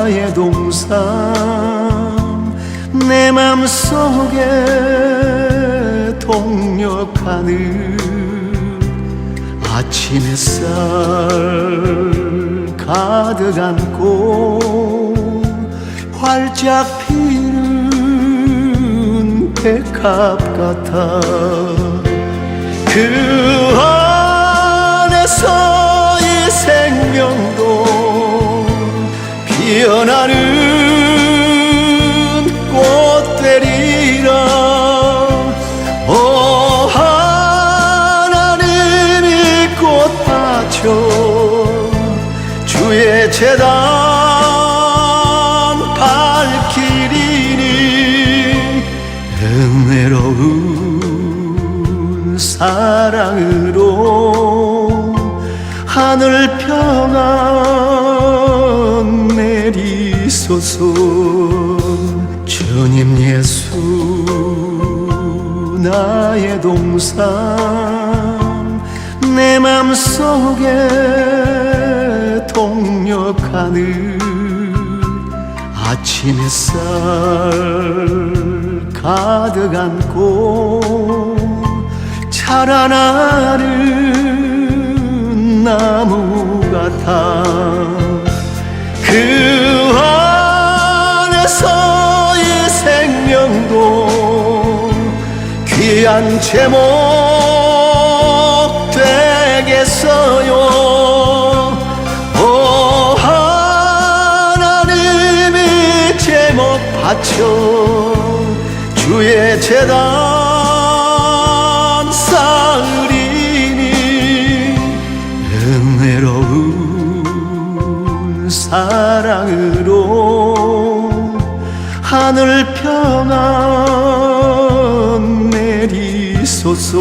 나의 동상 내 맘속에 동력하는 아침 햇살 가득 안고 활짝 피는 백합 같아 그 안에서 이 생명도 피어나는 꽃 되리라 오 하나님이 꽃밭여 주의 재단 밝히리니 은혜로운 사랑으로 하늘 평안 내리소서 주님 예수 나의 동상 내 맘속에 동력하는 아침 햇살 가득 안고 자라나는 나무 같아 그 안에서 이 생명도 귀한 제목 되겠어요 오 하나님이 제목 바쳐 주의 재단 쌓으리니 은혜로운 사랑으로 하늘 평안 내리소서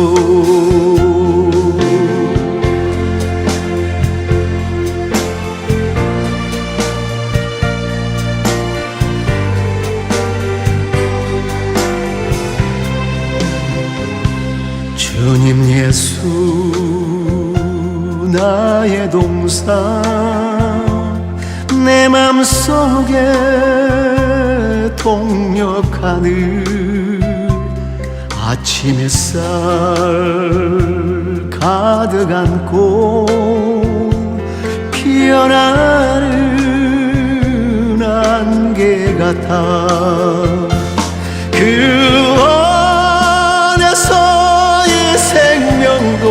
주님 예수 나의 동상 내 맘속에 동력하는 아침 햇살 가득 안고 피어나는 안개 같아 그 안에서 이 생명도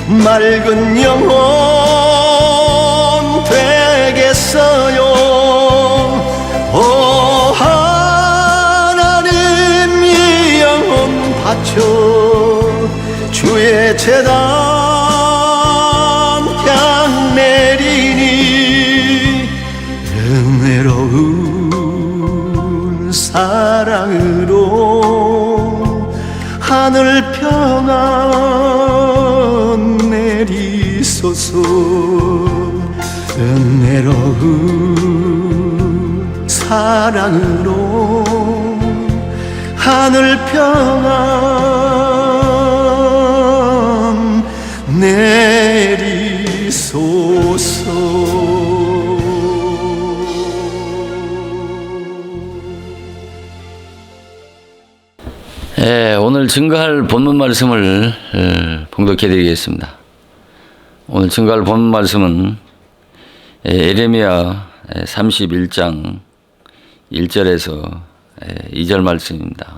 맑은 영혼 되겠어요 오 하나님 이 영혼 바쳐 주의 재단 향 내리니 은혜로운 사랑으로 하늘 평안 내리소서 은혜로운 사랑으로 하늘 평안 내리소서 오늘 증거할 본문 말씀을 봉독해 드리겠습니다. 오늘 증거할 본문 말씀은 예레미야 31장 1절에서 2절 말씀입니다.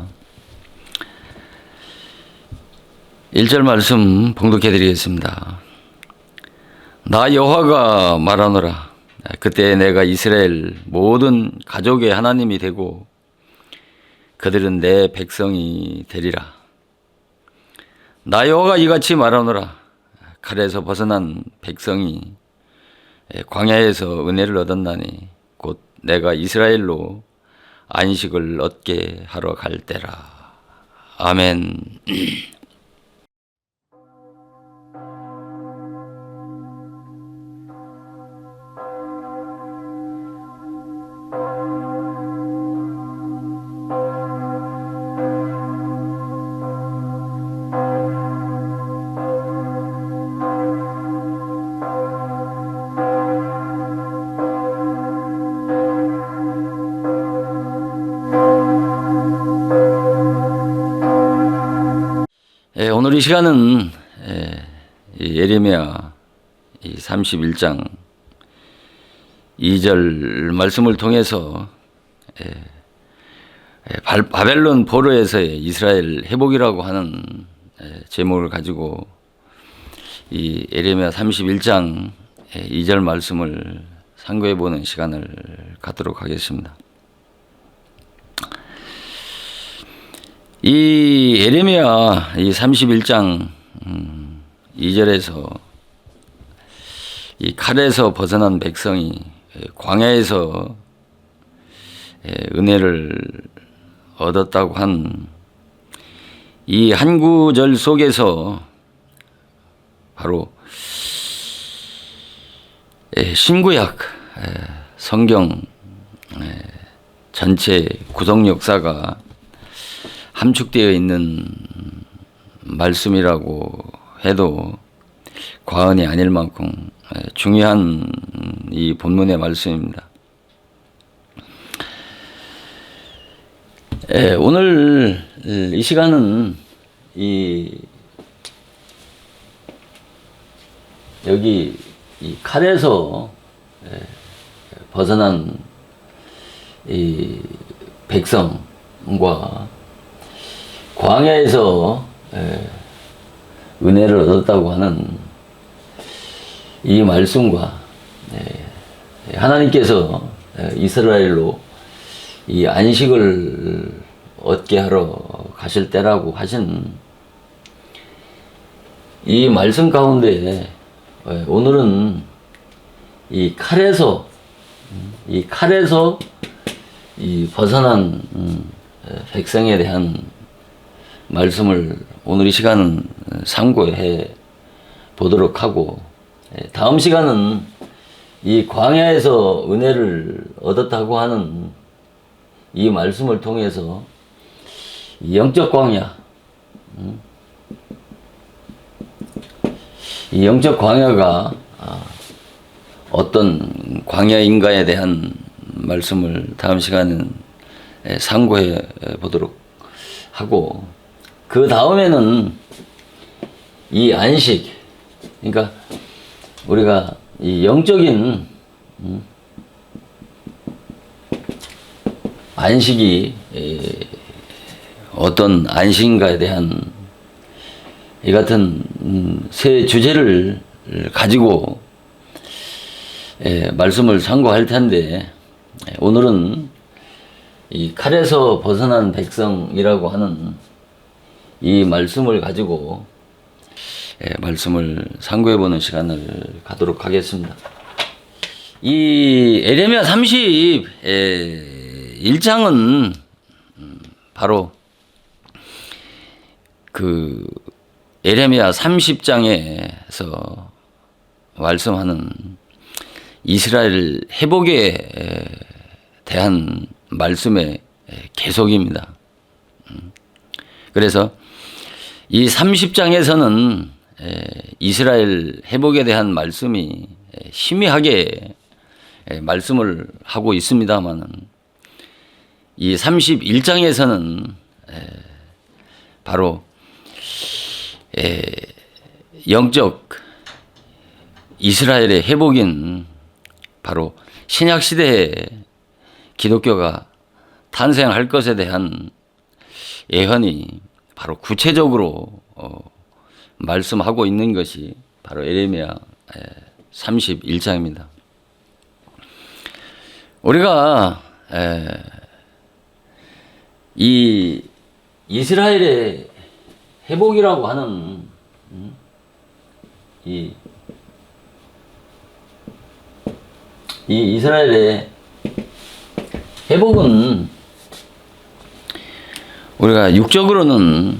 1절 말씀 봉독해 드리겠습니다. 나 여호와가 말하노라. 그때 내가 이스라엘 모든 가족의 하나님이 되고 그들은 내 백성이 되리라. 나 여호와가 이같이 말하노라. 칼에서 벗어난 백성이 광야에서 은혜를 얻었나니 곧 내가 이스라엘로 안식을 얻게 하러 갈 때라. 아멘. 오늘 이 시간은 이 예레미야 이 31장 2절 말씀을 통해서 바벨론 포로에서의 이스라엘 회복이라고 하는 제목을 가지고 이 예레미야 31장 2절 말씀을 상고해 보는 시간을 갖도록 하겠습니다. 이 예레미야 이 31장 2절에서 이 칼에서 벗어난 백성이 광야에서 은혜를 얻었다고 한 이 한 구절 속에서 바로 신구약 성경 전체 구속 역사가 함축되어 있는 말씀이라고 해도 과언이 아닐 만큼 중요한 이 본문의 말씀입니다. 오늘 이 시간은 여기 이 칼에서 벗어난 이 백성과 광야에서 은혜를 얻었다고 하는 이 말씀과 하나님께서 이스라엘로 이 안식을 얻게 하러 가실 때라고 하신 이 말씀 가운데 오늘은 이 칼에서 이 벗어난 백성에 대한 말씀을 오늘 이 시간은 상고해 보도록 하고, 다음 시간은 이 광야에서 은혜를 얻었다고 하는 이 말씀을 통해서 이 영적 광야, 이 영적 광야가 어떤 광야인가에 대한 말씀을 다음 시간은 상고해 보도록 하고, 그 다음에는 이 안식, 그러니까 우리가 이 영적인 안식이 어떤 안식인가에 대한 이 같은 세 주제를 가지고 말씀을 상고할 텐데, 오늘은 이 칼에서 벗어난 백성이라고 하는 이 말씀을 가지고 말씀을 상고해 보는 시간을 갖도록 하겠습니다. 이 예레미야 31장은 바로 그 예레미야 30장에서 말씀하는 이스라엘 회복에 대한 말씀의 계속입니다. 그래서 이 30장에서는 이스라엘 회복에 대한 말씀이 희미하게 말씀을 하고 있습니다만, 이 31장에서는 바로 영적 이스라엘의 회복인 바로 신약 시대에 기독교가 탄생할 것에 대한 예언이 바로 구체적으로 말씀하고 있는 것이 바로 예레미야 31장입니다. 우리가 이 이스라엘의 회복이라고 하는 이 이스라엘의 회복은 우리가 육적으로는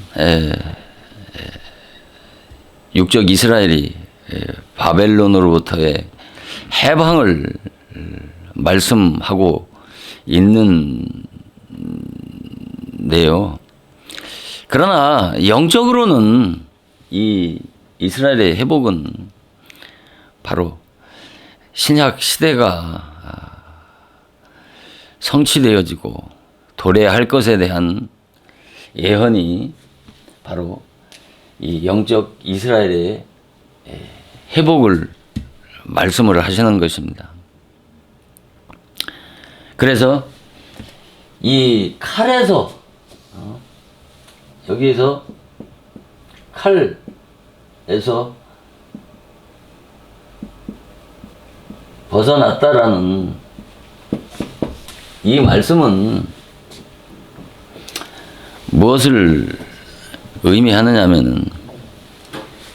육적 이스라엘이 바벨론으로부터의 해방을 말씀하고 있는데요. 그러나 영적으로는 이 이스라엘의 회복은 바로 신약 시대가 성취되어지고 도래할 것에 대한 예언이 바로 이 영적 이스라엘의 회복을 말씀을 하시는 것입니다. 그래서 이 칼에서 여기에서 칼에서 벗어났다라는 이 말씀은 무엇을 의미하느냐면은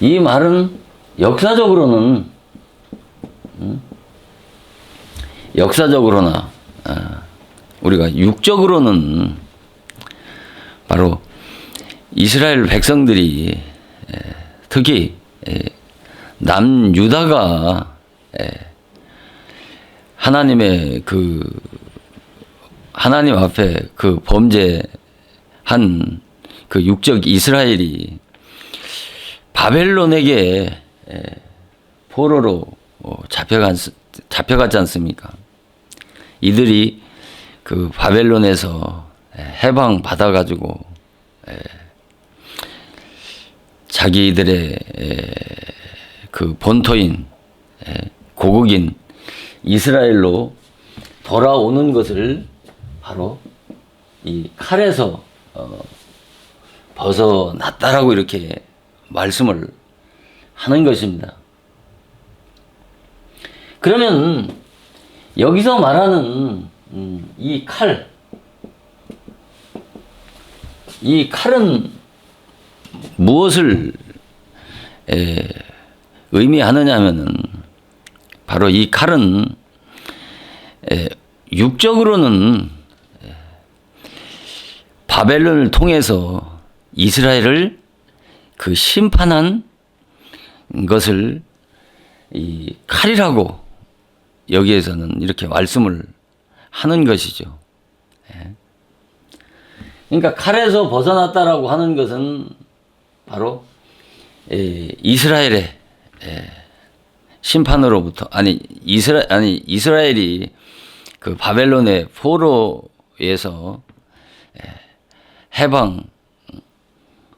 이 말은 역사적으로는 역사적으로나 우리가 육적으로는 바로 이스라엘 백성들이 특히 남유다가 하나님의 하나님 앞에 범죄한 육적 이스라엘이 바벨론에게 포로로 잡혀갔지 않습니까? 이들이 바벨론에서 해방 받아가지고 자기들의 본토인 고국인 이스라엘로 돌아오는 것을 바로 이 칼에서 벗어났다라고 이렇게 말씀을 하는 것입니다. 그러면 여기서 말하는 이 칼은 무엇을 의미하느냐 하면은 바로 이 칼은 육적으로는 바벨론을 통해서 이스라엘을 심판한 것을 이 칼이라고 여기에서는 이렇게 말씀을 하는 것이죠. 그러니까 칼에서 벗어났다라고 하는 것은 바로 이스라엘의 심판으로부터 이스라엘이 바벨론의 포로에서 해방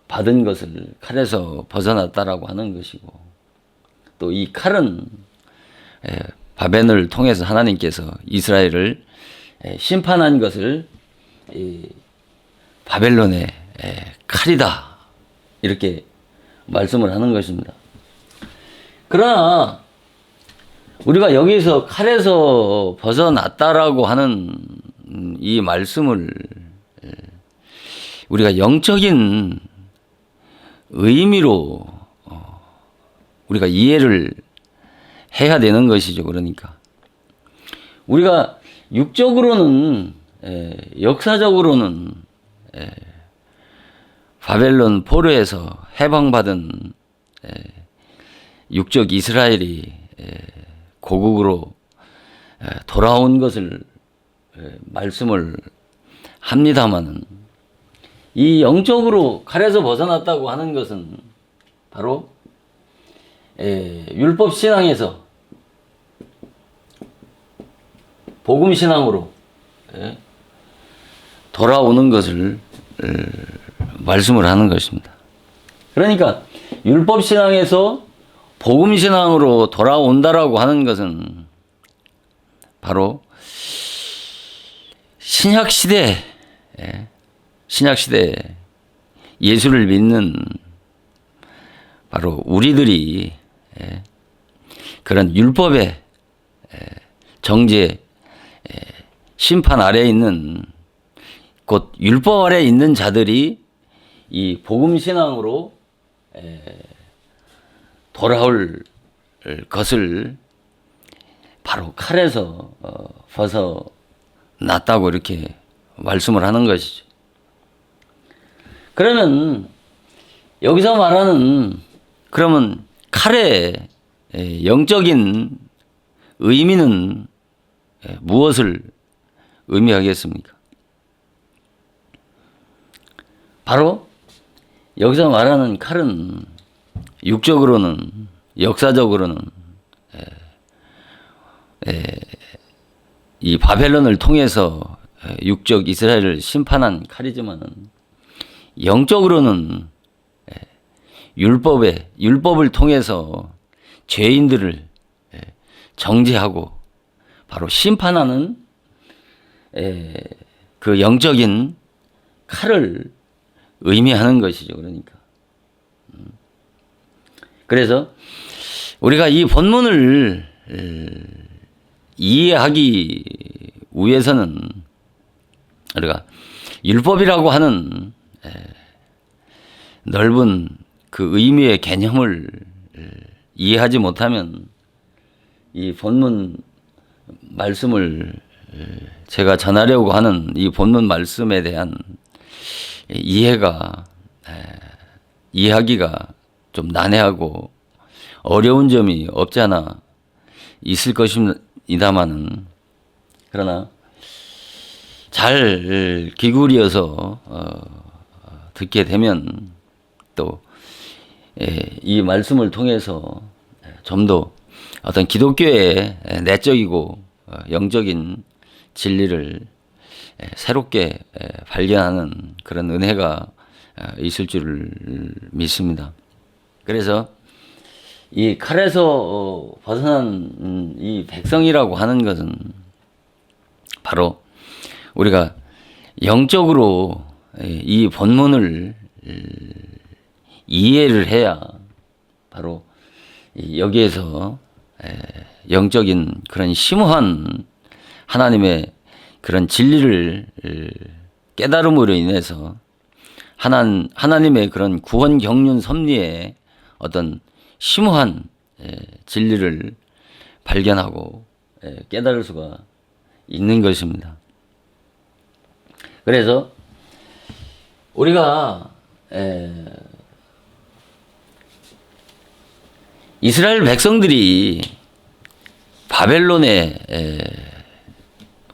받은 것을 칼에서 벗어났다라고 하는 것이고, 또 이 칼은 바벨론을 통해서 하나님께서 이스라엘을 심판한 것을 바벨론의 칼이다 이렇게 말씀을 하는 것입니다. 그러나 우리가 여기서 칼에서 벗어났다라고 하는 이 말씀을 우리가 영적인 의미로 우리가 이해를 해야 되는 것이죠. 그러니까 우리가 육적으로는 역사적으로는 바벨론 포로에서 해방받은 육적 이스라엘이 고국으로 돌아온 것을 말씀을 합니다마는, 이 영적으로 칼에서 벗어났다고 하는 것은 바로 율법 신앙에서 복음 신앙으로 돌아오는 것을 말씀을 하는 것입니다. 그러니까 율법 신앙에서 복음 신앙으로 돌아온다라고 하는 것은 바로 신약 시대 예수를 믿는 바로 우리들이 그런 율법의 정죄 심판 아래에 있는, 곧 율법 아래에 있는 자들이 이 복음 신앙으로 돌아올 것을 바로 칼에서 벗어났다고 이렇게 말씀을 하는 것이죠. 그러면 여기서 말하는 그러면 칼의 영적인 의미는 무엇을 의미하겠습니까? 바로 여기서 말하는 칼은 육적으로는 역사적으로는 이 바벨론을 통해서 육적 이스라엘을 심판한 칼이지만은 영적으로는 율법을 통해서 죄인들을 정죄하고 바로 심판하는 그 영적인 칼을 의미하는 것이죠. 그러니까. 그래서 우리가 이 본문을 이해하기 위해서는 우리가 율법이라고 하는 넓은 그 의미의 개념을 이해하지 못하면 이 본문 말씀을 제가 전하려고 하는 이 본문 말씀에 대한 이해하기가 좀 난해하고 어려운 점이 없지 않아 있을 것입니다마는 그러나 잘 기울여서 듣게 되면 또 이 말씀을 통해서 좀 더 어떤 기독교의 내적이고 영적인 진리를 새롭게 발견하는 그런 은혜가 있을 줄 믿습니다. 그래서 이 칼에서 벗어난 이 백성이라고 하는 것은 바로 우리가 영적으로 이 본문을 이해를 해야 바로 여기에서 영적인 그런 심오한 하나님의 그런 진리를 깨달음으로 인해서 하나님의 그런 구원 경륜 섭리의 어떤 심오한 진리를 발견하고 깨달을 수가 있는 것입니다. 그래서 우리가 이스라엘 백성들이 바벨론의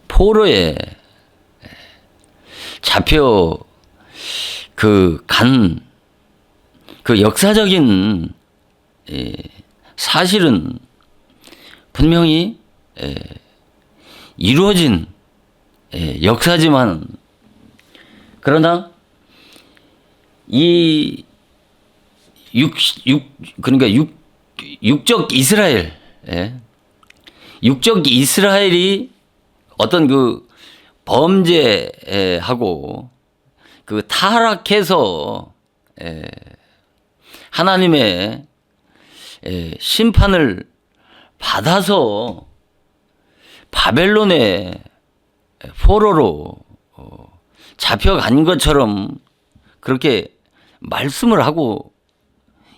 포로에 잡혀 그 역사적인 사실은 분명히 이루어진 역사지만 그러나 이 그러니까 육적 이스라엘이 어떤 그 범죄하고 그 타락해서 하나님의 심판을 받아서 바벨론의 포로로 잡혀간 것처럼 그렇게 말씀을 하고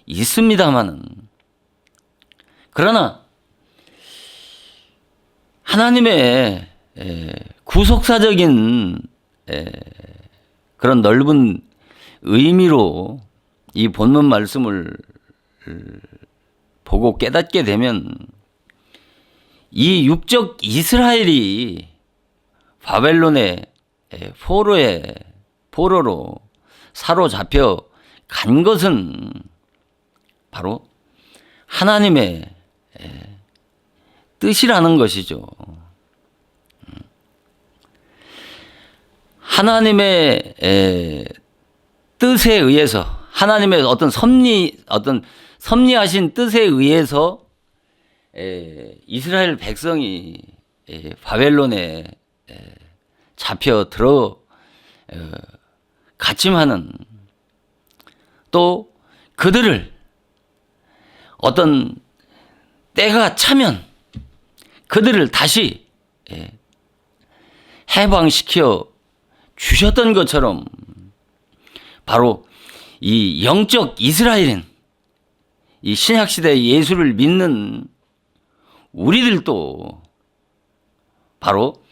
있습니다마는 그러나 하나님의 구속사적인 그런 넓은 의미로 이 본문 말씀을 보고 깨닫게 되면 이 육적 이스라엘이 바벨론의 포로로 사로잡혀 간 것은 바로 하나님의 뜻이라는 것이죠. 하나님의 뜻에 의해서 하나님의 어떤 섭리하신 뜻에 의해서 이스라엘 백성이 바벨론에 잡혀 갔지만은 또 그들을 어떤 때가 차면 그들을 다시 해방시켜 주셨던 것처럼 바로 이 영적 이스라엘인 이 신약시대 예수를 믿는 우리들도 바로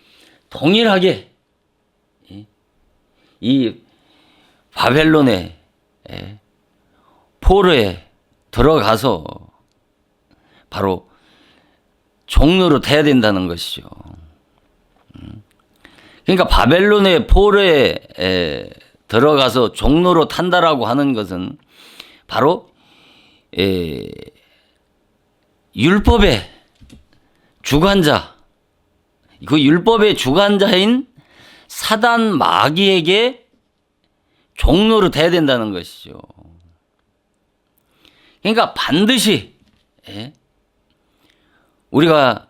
동일하게 이 바벨론의 포로에 들어가서 바로 종로로 돼야 된다는 것이죠. 그러니까 바벨론의 포로에 들어가서 종로로 탄다라고 하는 것은 바로 율법의 주관자, 그 율법의 주관자인 사단 마귀에게 종로로 돼야 된다는 것이죠. 그러니까 반드시 우리가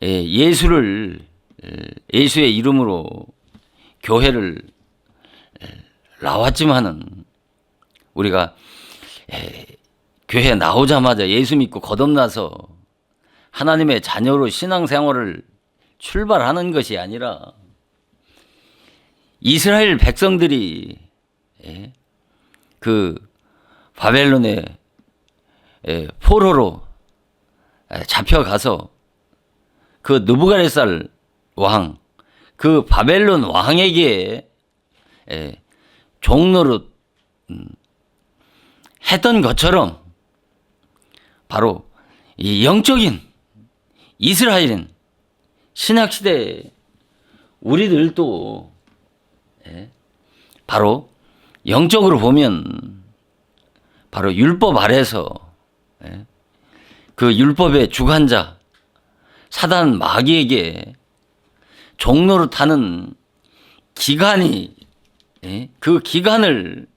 예수를 예수의 이름으로 교회를 나왔지만은 우리가 교회 나오자마자 예수 믿고 거듭나서 하나님의 자녀로 신앙생활을 출발하는 것이 아니라 이스라엘 백성들이 그 바벨론의 포로로 잡혀가서 그 느부갓네살 왕, 그 바벨론 왕에게 종노릇 했던 것처럼 바로 이 영적인 이스라엘인 신약시대에 우리들도 바로 영적으로 보면 바로 율법 아래서 그 율법의 주관자 사단 마귀에게 종로를 타는 기간이 그 기간을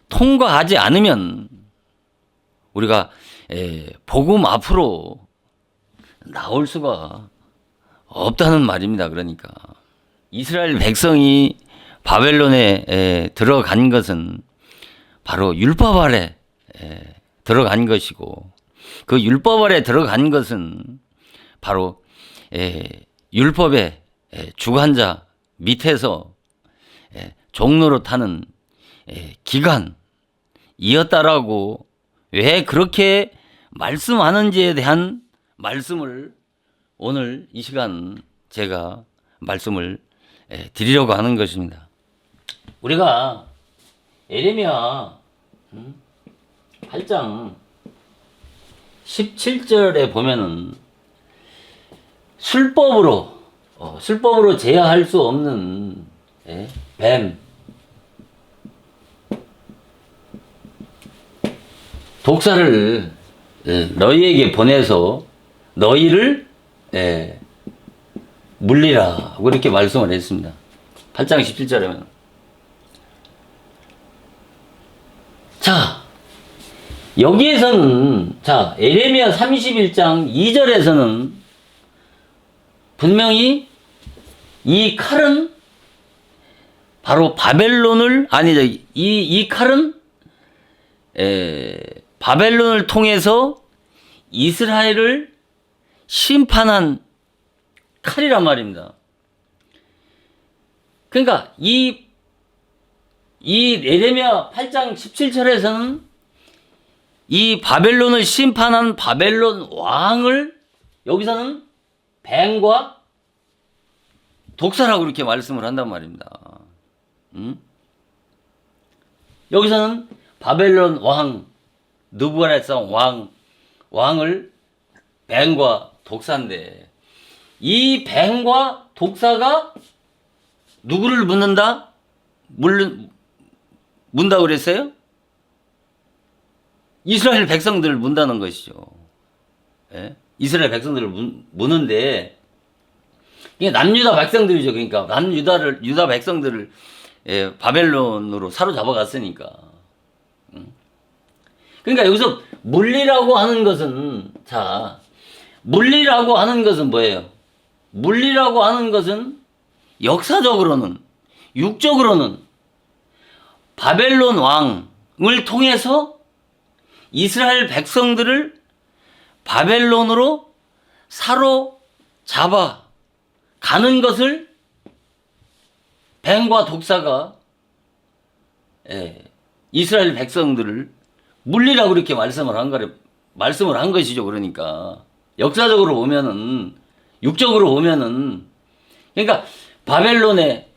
통과하지 않으면 우리가 복음 앞으로 나올 수가 없다는 말입니다. 그러니까 이스라엘 백성이 바벨론에 들어간 것은 바로 율법 아래 들어간 것이고 그 율법 아래 들어간 것은 바로 율법의 주관자 밑에서 종로로 타는 기간이었다라고 왜 그렇게 말씀하는지에 대한 말씀을 오늘 이 시간 제가 말씀을 드리려고 하는 것입니다. 우리가 예레미야 8장 17절에 보면은 술법으로 제어할 수 없는 뱀, 독사를 너희에게 보내서 너희를 물리라 그렇게 말씀을 했습니다. 8장 17절에는 자 여기에서는 자 예레미야 31장 2절에서는 분명히 이 칼은 바로 바벨론을 이 칼은 바벨론을 통해서 이스라엘을 심판한 칼이란 말입니다. 그러니까 이 예레미야 8장 17절에서는 이 바벨론을 심판한 바벨론 왕을 여기서는 뱀과 독사라고 그렇게 말씀을 한단 말입니다. 여기서는 바벨론 왕 느부갓네살 왕을 뱀과 독사인데 이 뱀과 독사가 누구를 문다고 그랬어요? 이스라엘 백성들을 문다는 것이죠. 이스라엘 백성들을 무는데 이게 남유다 백성들이죠. 그러니까 유다 백성들을 바벨론으로 사로잡아 갔으니까. 그러니까 여기서 물리라고 하는 것은 물리라고 하는 것은 뭐예요? 물리라고 하는 것은 역사적으로는 육적으로는 바벨론 왕을 통해서 이스라엘 백성들을 바벨론으로 사로잡아 가는 것을 뱀과 독사가 이스라엘 백성들을 물리라고 그렇게 말씀을 한 것이죠. 그러니까 역사적으로 보면은 육적으로 보면은 그러니까 바벨론의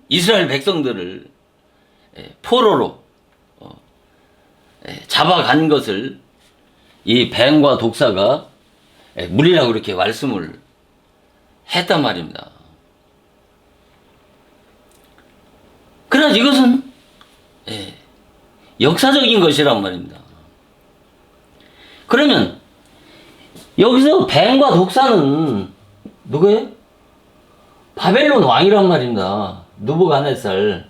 이스라엘 백성들을 포로로 잡아간 것을 이 뱀과 독사가 물리라고 그렇게 말씀을 했단 말입니다. 그러나 이것은 역사적인 것이란 말입니다. 그러면 여기서 뱀과 독사는 누구예요? 바벨론 왕이란 말입니다. 느부갓네살.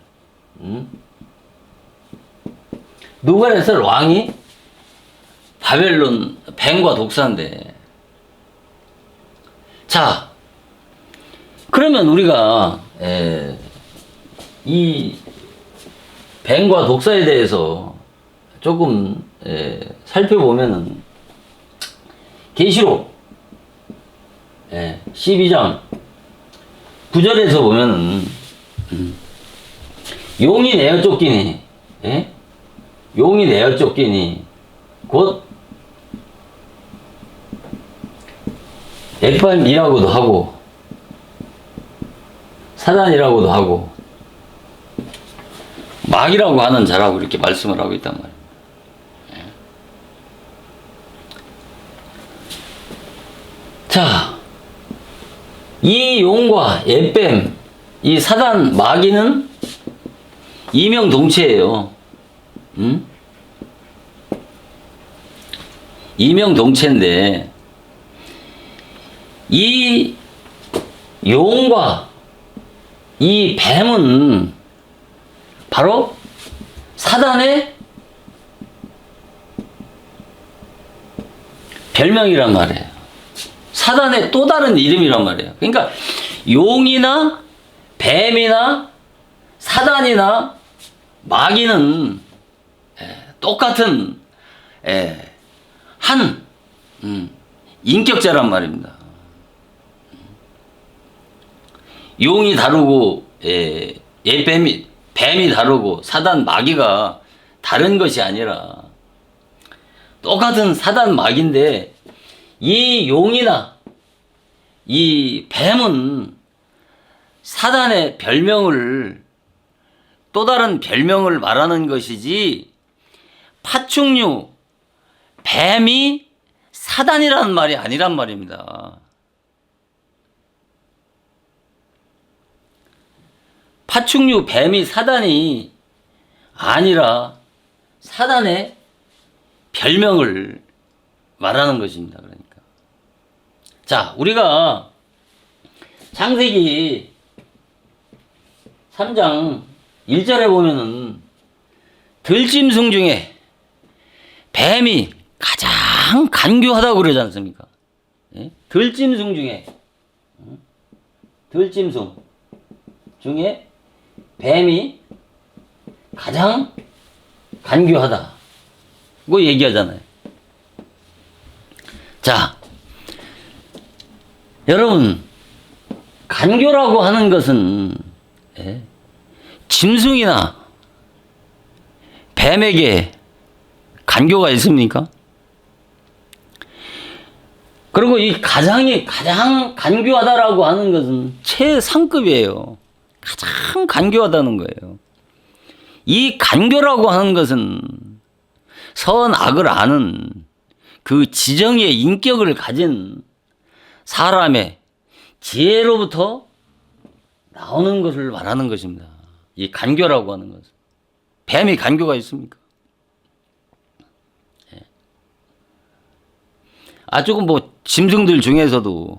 느부갓네살 왕이 바벨론 뱀과 독사인데, 자, 그러면 우리가 이 뱀과 독사에 대해서 조금 살펴보면은 계시록 12장 9절에서 보면은 용이 내어 쫓기니, 용이 내어 쫓기니 곧 에팔이라고도 하고 사단이라고도 하고 마귀라고 하는 자라고 이렇게 말씀을 하고 있단 말이에요. 자, 이 용과 옛뱀, 이 사단 마귀는 이명동체예요. 이명동체인데, 이 용과 이 뱀은 바로 사단의 별명이란 말이에요. 사단의 또 다른 이름이란 말이에요. 그러니까 용이나 뱀이나 사단이나 마귀는 똑같은 한 인격자란 말입니다. 용이 다르고 뱀이 다르고 사단 마귀가 다른 것이 아니라 똑같은 사단 마귀인데, 이 용이나 이 뱀은 사단의 별명을, 또 다른 별명을 말하는 것이지, 파충류 뱀이 사단이라는 말이 아니란 말입니다. 파충류 뱀이 사단이 아니라 사단의 별명을 말하는 것입니다. 그러니까. 자, 우리가 창세기 3장 1절에 보면은 들짐승 중에 뱀이 가장 간교하다고 그러지 않습니까? 들짐승 중에, 들짐승 중에 뱀이 가장 간교하다고 얘기하잖아요. 자, 여러분, 간교라고 하는 것은 짐승이나 뱀에게 간교가 있습니까? 그리고 이 가장 간교하다라고 하는 것은 최상급이에요. 가장 간교하다는 거예요. 이 간교라고 하는 것은 선악을 아는 그 지정의 인격을 가진 사람의 지혜로부터 나오는 것을 말하는 것입니다. 이 간교라고 하는 것은. 뱀이 간교가 있습니까? 조금 뭐 짐승들 중에서도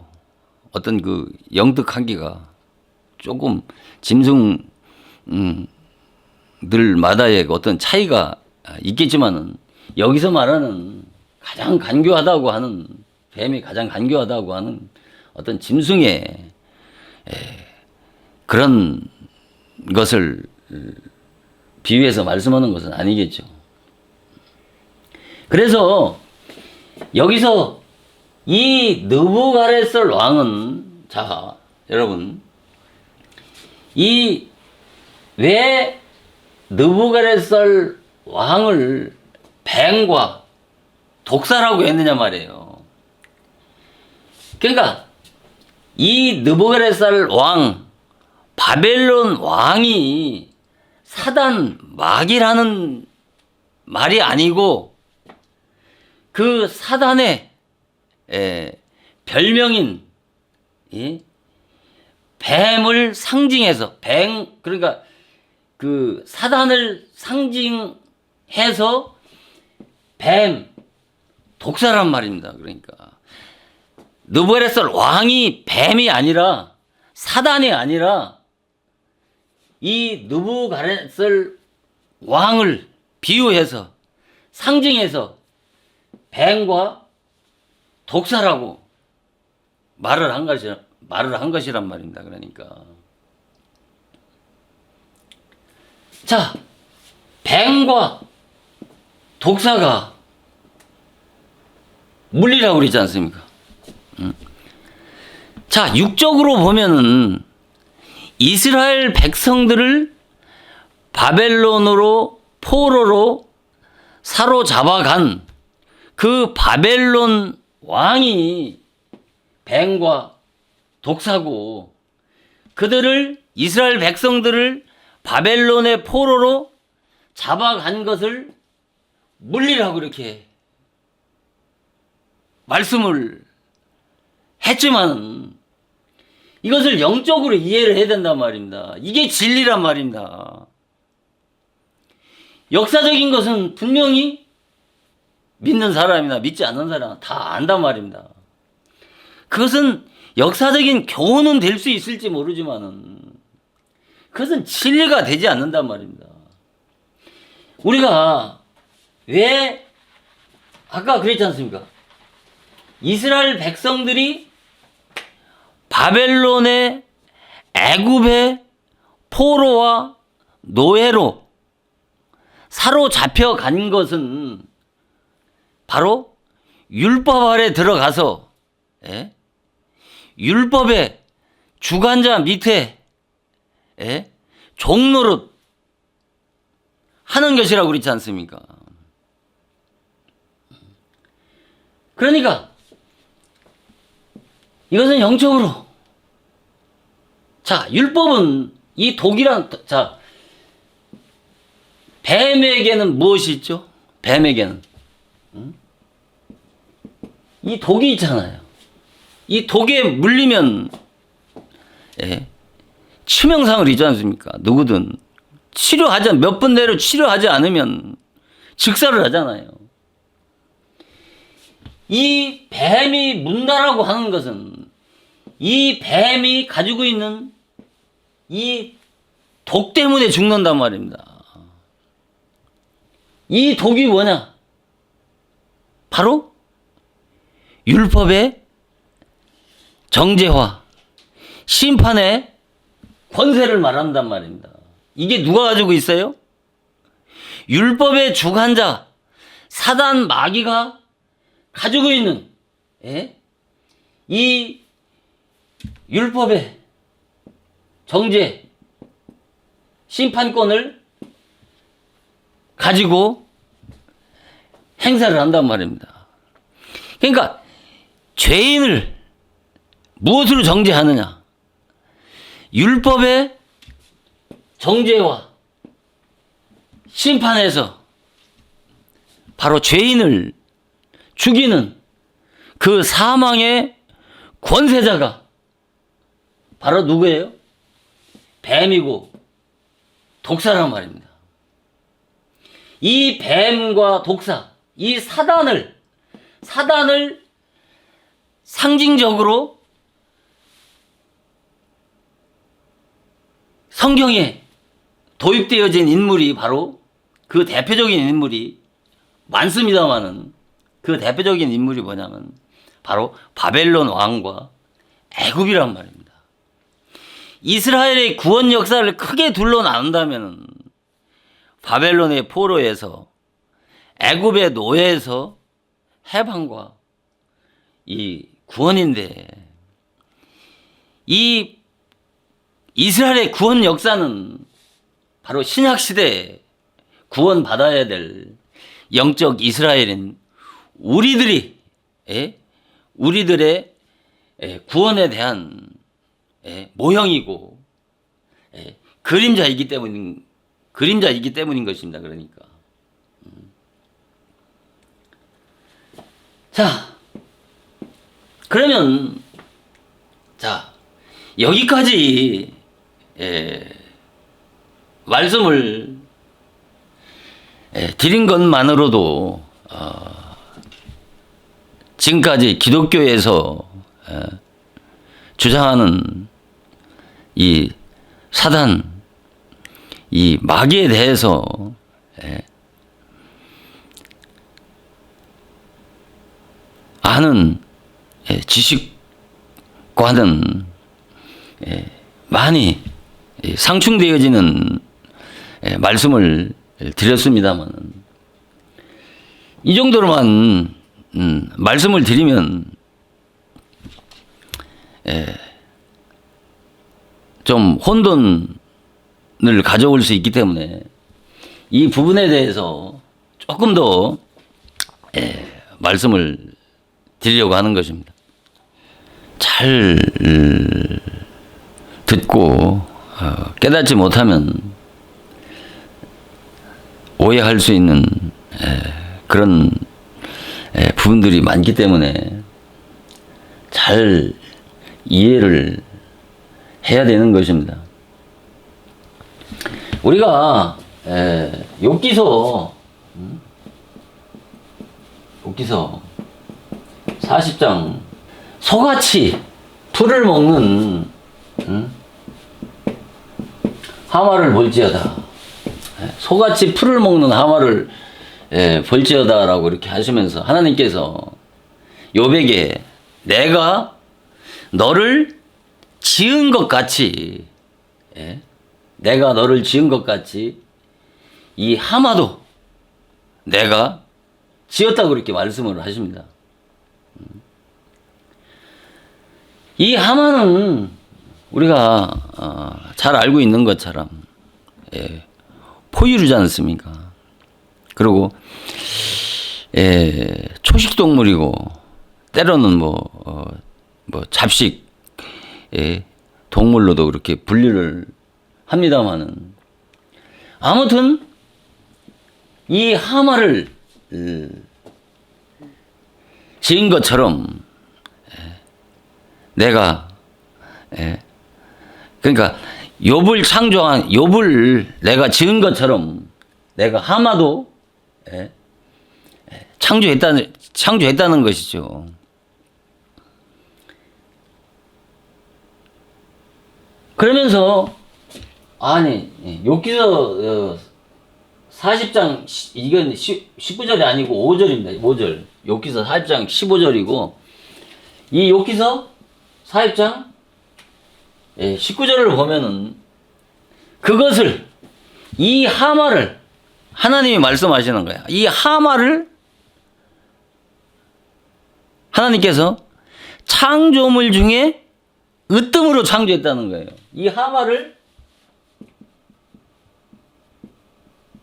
어떤 그 영특하기가 조금 짐승들마다의 어떤 차이가 있겠지만은, 여기서 말하는 가장 간교하다고 하는, 뱀이 가장 간교하다고 하는 어떤 짐승의 그런 것을 비유해서 말씀하는 것은 아니겠죠. 그래서 여기서 이 느부갓네살 왕은, 자, 여러분, 왜 느부갓네살 왕을 뱀과 독사라고 했느냐 말이에요. 그러니까 이 느부갓네살 왕, 바벨론 왕이 사단 마귀라는 말이 아니고, 그 사단의 별명인 뱀을 상징해서, 그러니까 그 사단을 상징해서 뱀, 독사란 말입니다. 그러니까 느부갓네살 왕이 뱀이 아니라, 사단이 아니라, 이 느부갓네살 왕을 비유해서 상징해서 뱀과 독사라고 말을 한 것이란 말입니다. 그러니까 자, 뱀과 독사가 물리라고 그러지 않습니까? 자, 육적으로 보면은 이스라엘 백성들을 바벨론으로 포로로 사로잡아간 그 바벨론 왕이 뱀과 독사고, 그들을 이스라엘 백성들을 바벨론의 포로로 잡아간 것을 물리라고 이렇게 말씀을 했지만 이것을 영적으로 이해를 해야 된단 말입니다. 이게 진리란 말입니다. 역사적인 것은 분명히 믿는 사람이나 믿지 않는 사람은 다 안단 말입니다. 그것은 역사적인 교훈은 될 수 있을지 모르지만은 그것은 진리가 되지 않는단 말입니다. 우리가 왜 아까 그랬지 않습니까? 이스라엘 백성들이 바벨론의 애굽의 포로와 노예로 사로잡혀 간 것은 바로 율법 아래 들어가서 율법의 주관자 밑에 종노릇 하는 것이라고 그랬지 않습니까? 그러니까 이것은 영적으로, 자, 율법은 이 독이란, 자, 뱀에게는 무엇이 있죠? 뱀에게는 이 독이 있잖아요. 이 독에 물리면 치명상을 입지 않습니까? 누구든 치료하지, 몇 번 내로 치료하지 않으면 즉사를 하잖아요. 이 뱀이 문다라고 하는 것은 이 뱀이 가지고 있는 이 독 때문에 죽는단 말입니다. 이 독이 뭐냐? 바로 율법의 정죄와 심판의 권세를 말한단 말입니다. 이게 누가 가지고 있어요? 율법의 주관자 사단 마귀가 가지고 있는 이 율법의 정죄 심판권을 가지고 행사를 한단 말입니다. 그러니까 죄인을 무엇으로 정죄하느냐? 율법의 정죄와 심판에서 바로 죄인을 죽이는 그 사망의 권세자가 바로 누구예요? 뱀이고 독사란 말입니다. 이 뱀과 독사, 이 사단을 상징적으로 성경에 도입되어진 인물이 바로 그 대표적인 인물이 많습니다만은 그 대표적인 인물이 뭐냐면 바로 바벨론 왕과 애굽이란 말입니다. 이스라엘의 구원 역사를 크게 둘러 나눈다면 바벨론의 포로에서 애굽의 노예에서 해방과 이 구원인데, 이 이스라엘의 구원 역사는 바로 신약 시대에 구원 받아야 될 영적 이스라엘인 우리들의 구원에 대한 모형이고 그림자이기 때문인 것입니다. 그러니까 자, 그러면 자, 여기까지 말씀을 드린 것만으로도 지금까지 기독교에서 주장하는 이 사단, 이 마귀에 대해서 아는 지식과는 많이 상충되어지는 말씀을 드렸습니다만, 이 정도로만 말씀을 드리면 좀 혼돈을 가져올 수 있기 때문에 이 부분에 대해서 조금 더 말씀을 드리려고 하는 것입니다. 잘 듣고 깨닫지 못하면 오해할 수 있는 그런 부분들이 많기 때문에 잘 이해를 해야 되는 것입니다. 우리가 욥기서 40장 소같이 풀을 먹는 하마를 볼지어다. 소같이 풀을 먹는 하마를 볼지어다라고 이렇게 하시면서 하나님께서 욥에게 내가 너를 지은 것 같이, 내가 너를 지은 것 같이 이 하마도 내가 지었다고 이렇게 말씀을 하십니다. 이 하마는 우리가 잘 알고 있는 것처럼 포유류지 않습니까? 그리고 초식 동물이고 때로는 뭐 잡식 동물로도 그렇게 분류를 합니다만은, 아무튼 이 하마를 지은 것처럼 내가 그러니까 욥을 내가 지은 것처럼 내가 하마도 창조했다는 것이죠. 그러면서 욥기서 40장 이건 19절이 아니고 5절입니다. 5절. 욥기서 40장 15절이고 이 욥기서 40장 19절을 보면은 그것을, 이 하마를 하나님이 말씀하시는 거야. 이 하마를 하나님께서 창조물 중에 으뜸으로 창조했다는 거예요. 이 하마를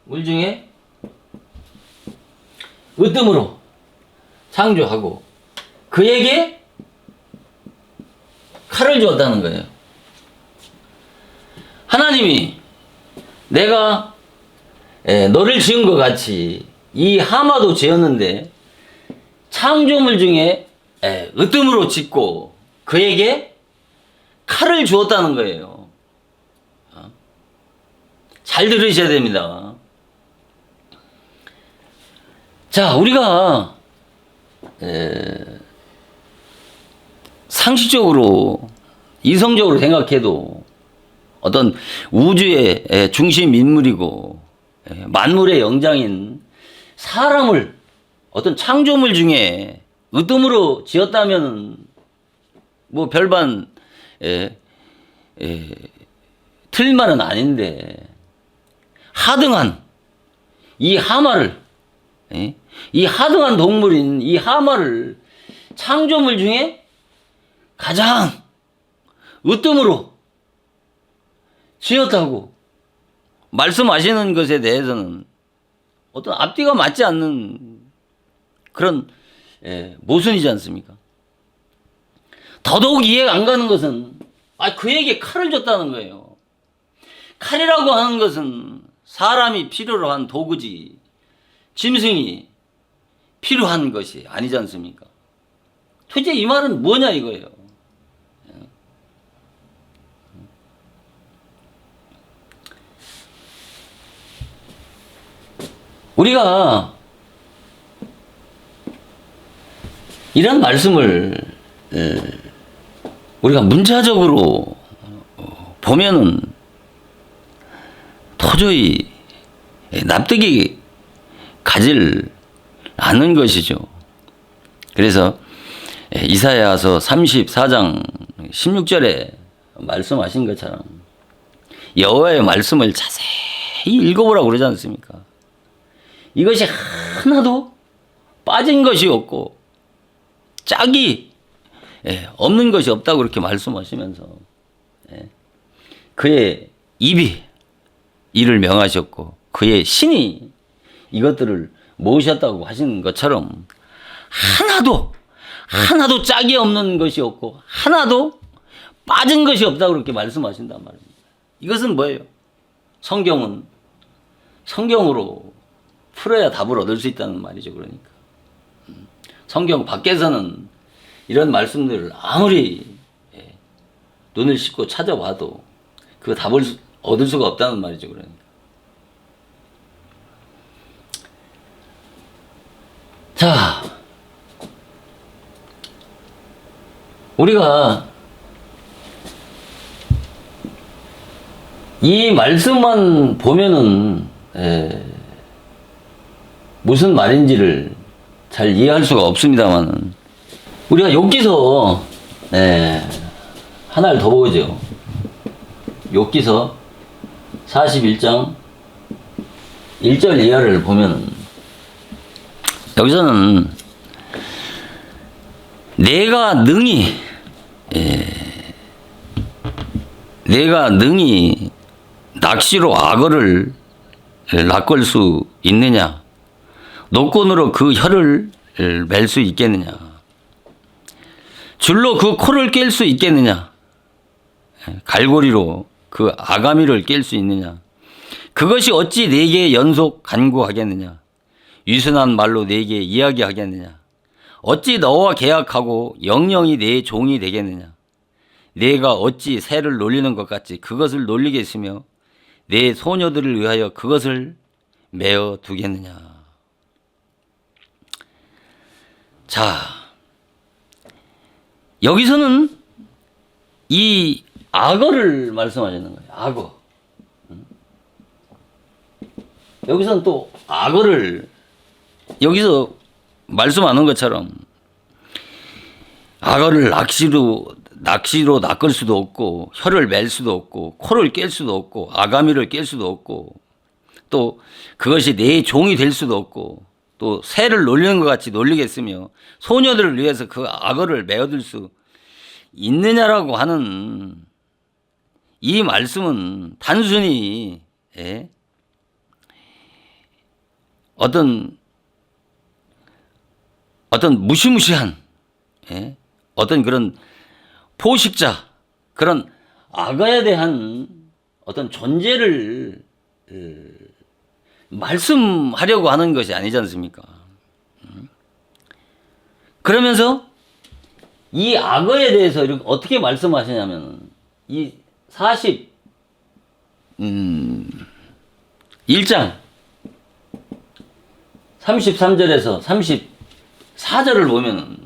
물 중에 으뜸으로 창조하고 그에게 칼을 주었다는 거예요. 하나님이 내가 너를 지은 것 같이 이 하마도 지었는데 창조물 중에 으뜸으로 짓고 그에게 칼을 주었다는 거예요. 잘 들으셔야 됩니다. 자, 우리가 상식적으로 이성적으로 생각해도 어떤 우주의 중심 인물이고 만물의 영장인 사람을 어떤 창조물 중에 으뜸으로 지었다면 뭐 별반 틀린 말은 아닌데, 하등한 이 하마를, 이 하등한 동물인 이 하마를 창조물 중에 가장 으뜸으로 지었다고 말씀하시는 것에 대해서는 어떤 앞뒤가 맞지 않는 그런 모순이지 않습니까? 더더욱 이해가 안 가는 것은 그에게 칼을 줬다는 거예요. 칼이라고 하는 것은 사람이 필요로 한 도구지 짐승이 필요한 것이 아니지 않습니까? 도대체 이 말은 뭐냐 이거예요. 우리가 이런 말씀을 우리가 문자적으로 보면은 도저히 납득이 가질 않는 것이죠. 그래서 이사야서 34장 16절에 말씀하신 것처럼 여호와의 말씀을 자세히 읽어보라고 그러지 않습니까? 이것이 하나도 빠진 것이 없고 짝이 없는 것이 없다고 그렇게 말씀하시면서 그의 입이 이를 명하셨고 그의 신이 이것들을 모으셨다고 하시는 것처럼 하나도 짝이 없는 것이 없고 하나도 빠진 것이 없다고 그렇게 말씀하신단 말입니다. 이것은 뭐예요? 성경은 성경으로 풀어야 답을 얻을 수 있다는 말이죠. 그러니까 성경 밖에서는 이런 말씀들을 아무리 눈을 씻고 찾아봐도 그 답을 얻을 수가 없다는 말이죠. 그러니까 자, 우리가 이 말씀만 보면은 무슨 말인지를 잘 이해할 수가 없습니다만 우리가 욥기서 하나를 더 보죠. 욥기서 41장 1절 이하를 보면 여기서는 내가 능히 낚시로 악어를 낚을 수 있느냐? 노끈으로 그 혀를 맬 수 있겠느냐? 줄로 그 코를 깰 수 있겠느냐? 갈고리로 그 아가미를 깰 수 있느냐? 그것이 어찌 네게 연속 간구하겠느냐? 유순한 말로 네게 이야기하겠느냐? 어찌 너와 계약하고 영영이 내 종이 되겠느냐? 내가 어찌 새를 놀리는 것 같이 그것을 놀리겠으며 내 소녀들을 위하여 그것을 메어 두겠느냐? 자, 여기서는 이 악어를 말씀하시는 거예요. 악어. 여기서는 또 악어를 여기서 말씀하는 것처럼 악어를 낚시로 낚을 수도 없고 혀를 맬 수도 없고 코를 깰 수도 없고 아가미를 깰 수도 없고 또 그것이 내 종이 될 수도 없고 또 새를 놀리는 것 같이 놀리겠으며 소녀들을 위해서 그 악어를 메어둘 수 있느냐라고 하는 이 말씀은 단순히 어떤 무시무시한 어떤 그런 포식자 그런 악어에 대한 어떤 존재를 말씀하려고 하는 것이 아니지 않습니까? 그러면서 이 악어에 대해서 이렇게 어떻게 말씀하시냐면 이 41장 33절에서 34절을 보면은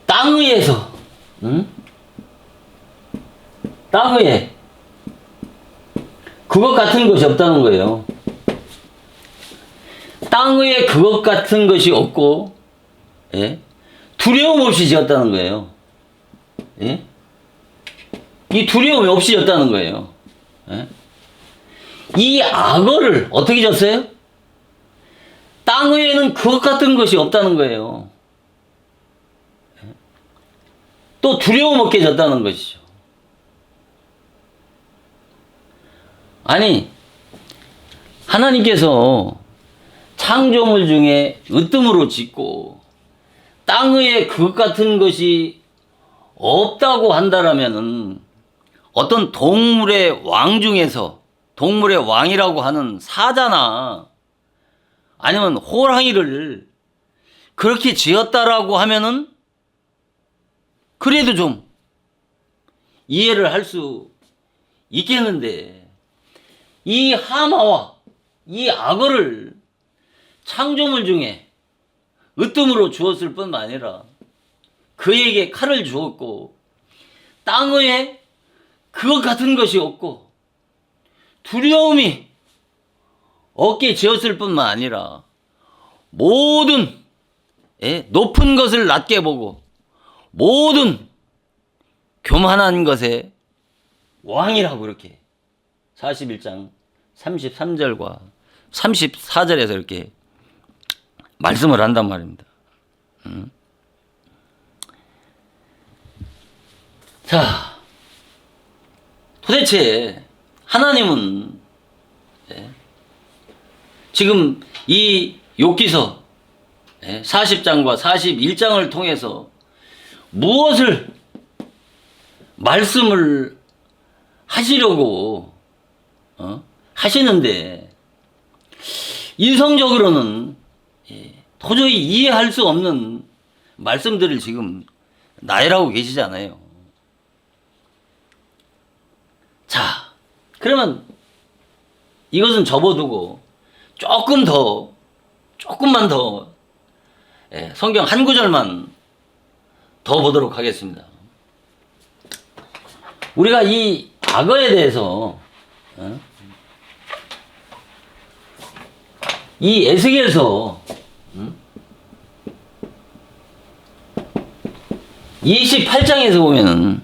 땅 위에서 땅 위에 그것 같은 것이 없다는 거예요. 땅 위에 그것 같은 것이 없고 두려움 없이 지었다는 거예요. 이 두려움이 없이 지었다는 거예요. 이 악어를 어떻게 졌어요? 땅 위에는 그것 같은 것이 없다는 거예요. 또 두려움 없게 졌다는 것이죠. 아니, 하나님께서 창조물 중에 으뜸으로 짓고 땅 위에 그것 같은 것이 없다고 한다라면은 어떤 동물의 왕 중에서 동물의 왕이라고 하는 사자나 아니면 호랑이를 그렇게 지었다라고 하면은 그래도 좀 이해를 할 수 있겠는데 이 하마와 이 악어를 창조물 중에 으뜸으로 주었을 뿐만 아니라 그에게 칼을 주었고 땅 위에 그것 같은 것이 없고 두려움이 없게 지었을 뿐만 아니라 모든 높은 것을 낮게 보고 모든 교만한 것의 왕이라고 이렇게 41장 33절과 34절에서 이렇게 말씀을 한단 말입니다. 자, 도대체 하나님은 지금 이 욥기서 40장과 41장을 통해서 무엇을 말씀을 하시려고 하시는데 인성적으로는 도저히 이해할 수 없는 말씀들을 지금 나열하고 계시잖아요. 자, 그러면 이것은 접어두고 조금만 더 성경 한 구절만 더 보도록 하겠습니다. 우리가 이 악어에 대해서 이 에스겔서 28장에서 보면은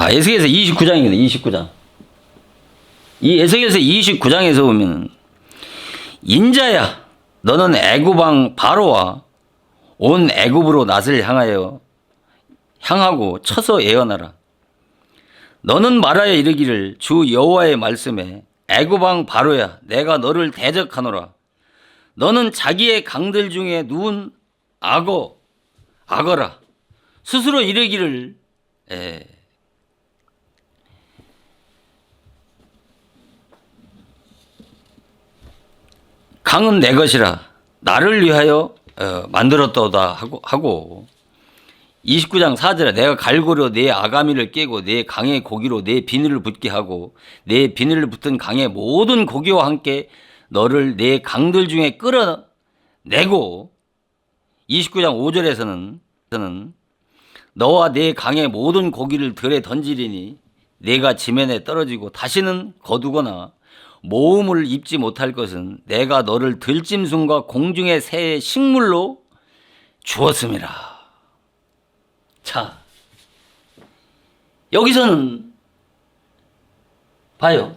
에스겔서 29장이거든요. 29장. 이 에스겔서 29장에서 보면은 인자야 너는 애굽 왕 바로와 온 애굽으로 낯을 향하고 쳐서 예언하라. 너는 말하여 이르기를 주 여호와의 말씀에 애굽 왕 바로야 내가 너를 대적하노라. 너는 자기의 강들 중에 누운 악어라. 스스로 이르기를 강은 내 것이라 나를 위하여 만들었도다 하고 29장 4절에 내가 갈고려 내 아가미를 깨고 내 강의 고기로 내 비늘을 붙게 하고 내 비늘을 붙은 강의 모든 고기와 함께 너를 내 강들 중에 끌어내고 29장 5절에서는 너와 내 강의 모든 고기를 들에 던지리니 내가 지면에 떨어지고 다시는 거두거나 모음을 입지 못할 것은 내가 너를 들짐승과 공중의 새의 식물로 주었음이라. 자, 여기서는 봐요.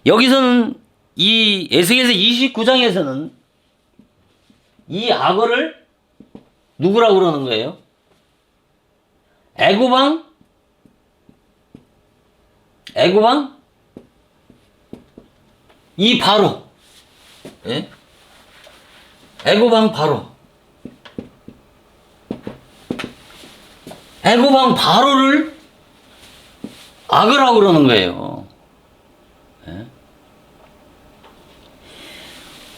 여기서는 이 에스겔서 29장에서는 이 악어를 누구라고 그러는 거예요? 애굽 왕 이 바로, 애굽 왕 바로, 애굽 왕 바로를 악어라고 그러는 거예요.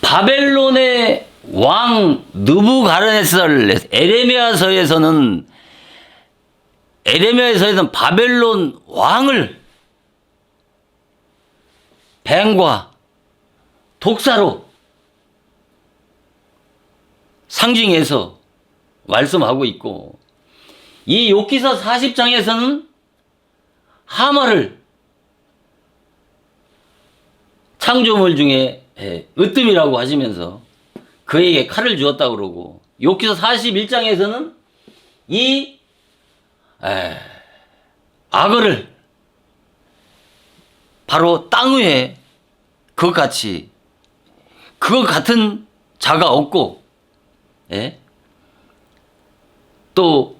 바벨론의 왕 느부갓네살 에레미야서에서는 바벨론 왕을 뱀과 독사로 상징해서 말씀하고 있고 이 욥기서 40장에서는 하마를 창조물 중에 으뜸이라고 하시면서 그에게 칼을 주었다고 그러고 욥기서 41장에서는 이 악어를 바로 땅 위에 그것 같은 자가 없고 또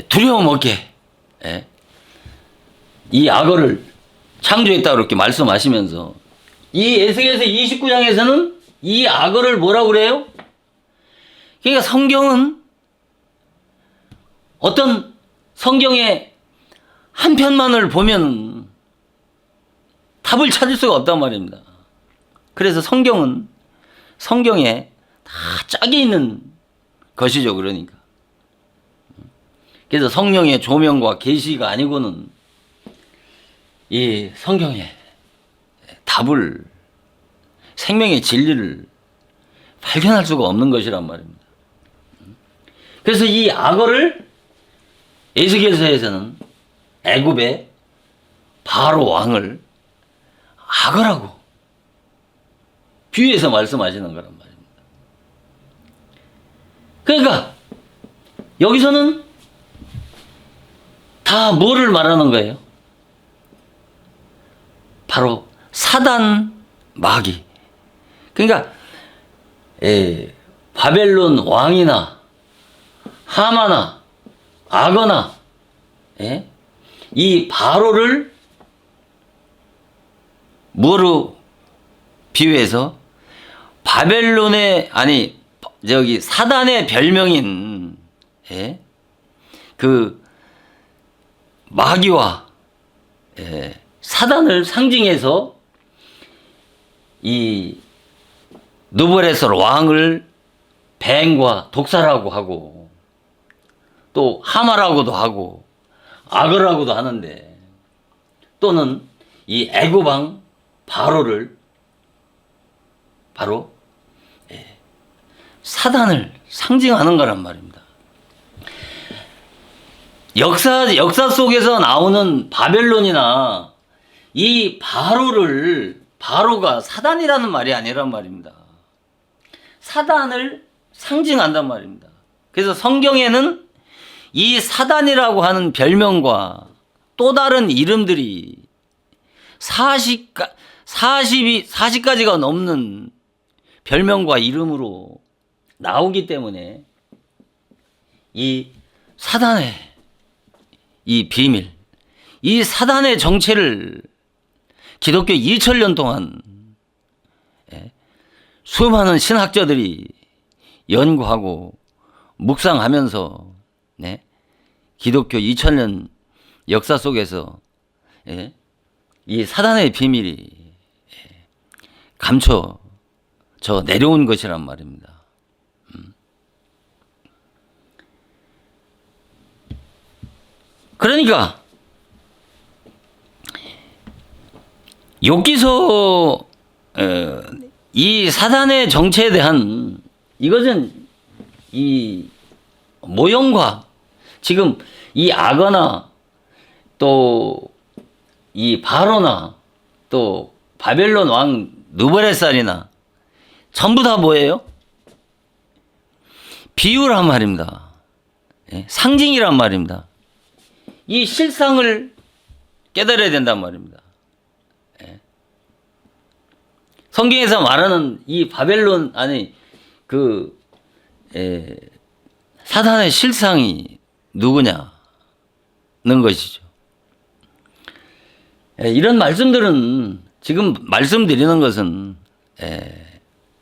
두려움 없게 이 악어를 창조했다고 이렇게 말씀하시면서 이 에스겔서 29장에서는 이 악어를 뭐라고 그래요? 그러니까 성경은 어떤 성경의 한 편만을 보면 답을 찾을 수가 없단 말입니다. 그래서 성경은 성경에 다 짝이 있는 것이죠. 그러니까. 그래서 성령의 조명과 계시가 아니고는 이 성경의 답을 생명의 진리를 발견할 수가 없는 것이란 말입니다. 그래서 이 악어를 에스겔서에서는 애굽의 바로 왕을 악어라고 비유해서 말씀하시는 거란 말입니다. 그러니까 여기서는 다 뭐를 말하는 거예요? 바로 사단 마귀. 그러니까 바벨론 왕이나 하마나 아거나 이 바로를 뭐로 비유해서 바벨론의 사단의 별명인 그 마귀와 사단을 상징해서 이 느부갓네살 왕을 뱀과 독사라고 하고 또 하마라고도 하고 악어라고도 하는데, 또는 이 애굽 왕 바로를 바로 사단을 상징하는 거란 말입니다. 역사 속에서 나오는 바벨론이나 이 바로가 사단이라는 말이 아니란 말입니다. 사단을 상징한단 말입니다. 그래서 성경에는 이 사단이라고 하는 별명과 또 다른 이름들이 40가지가 넘는 별명과 이름으로 나오기 때문에 이 사단의 이 비밀, 이 사단의 정체를 기독교 2000년 동안 수많은 신학자들이 연구하고 묵상하면서 기독교 2000년 역사 속에서 이 사단의 비밀이 감춰져 내려온 것이란 말입니다. 그러니까 욥기서 이 사단의 정체에 대한 이것은 이 모형과 지금 이 악어나 또 이 바로나 또 바벨론 왕 느부갓네살이나 전부 다 뭐예요? 비유란 말입니다. 상징이란 말입니다. 이 실상을 깨달아야 된단 말입니다. 성경에서 말하는 이 바벨론 사단의 실상이 누구냐는 것이죠. 이런 말씀들은 지금 말씀드리는 것은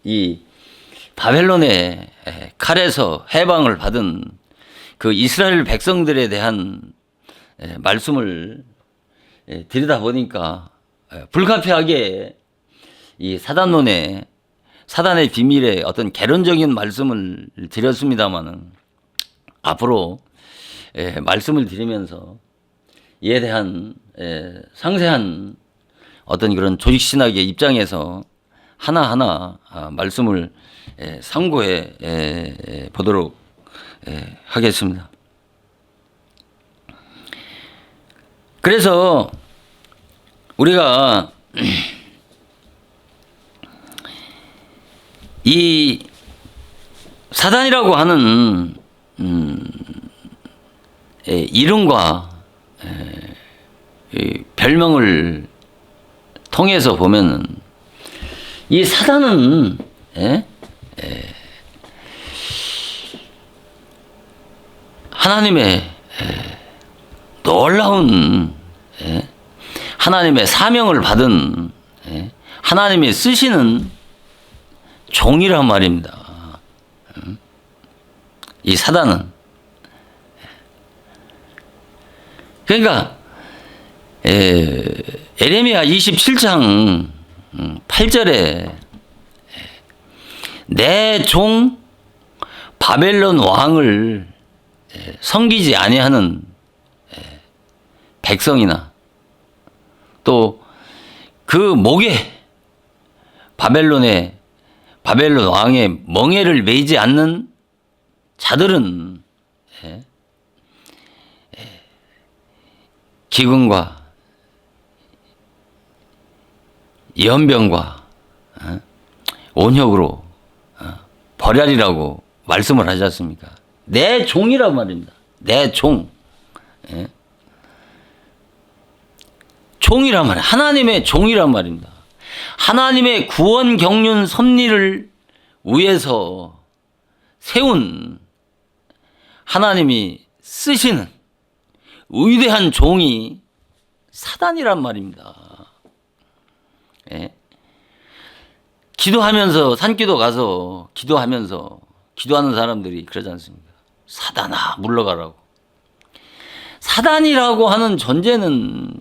이 바벨론의 칼에서 해방을 받은 그 이스라엘 백성들에 대한 말씀을 드리다 보니까 불가피하게 이 사단론의 사단의 비밀의 어떤 개론적인 말씀을 드렸습니다마는 앞으로 말씀을 드리면서 이에 대한 상세한 어떤 그런 조직신학의 입장에서 하나하나 말씀을 상고해 보도록 하겠습니다. 그래서 우리가 이 사단이라고 하는 이름과 별명을 통해서 보면은 이 사단은 하나님의 놀라운 하나님의 사명을 받은 하나님이 쓰시는 종이란 말입니다. 이 사단은. 그러니까 에레미야 27장 8절에 내 종 바벨론 왕을 섬기지 아니하는 백성이나 또 그 목에 바벨론 왕의 멍에를 매이지 않는 자들은 기근과 연병과 온역으로 벌하리라고 말씀을 하지 않습니까? 내 종이란 말입니다. 내 종. 예? 종이란 말이에요. 하나님의 종이란 말입니다. 하나님의 구원 경륜 섭리를 위해서 세운 하나님이 쓰시는 위대한 종이 사단이란 말입니다. 예? 기도하면서 산기도 가서 기도하면서 기도하는 사람들이 그러지 않습니까? 사단아 물러가라고. 사단이라고 하는 존재는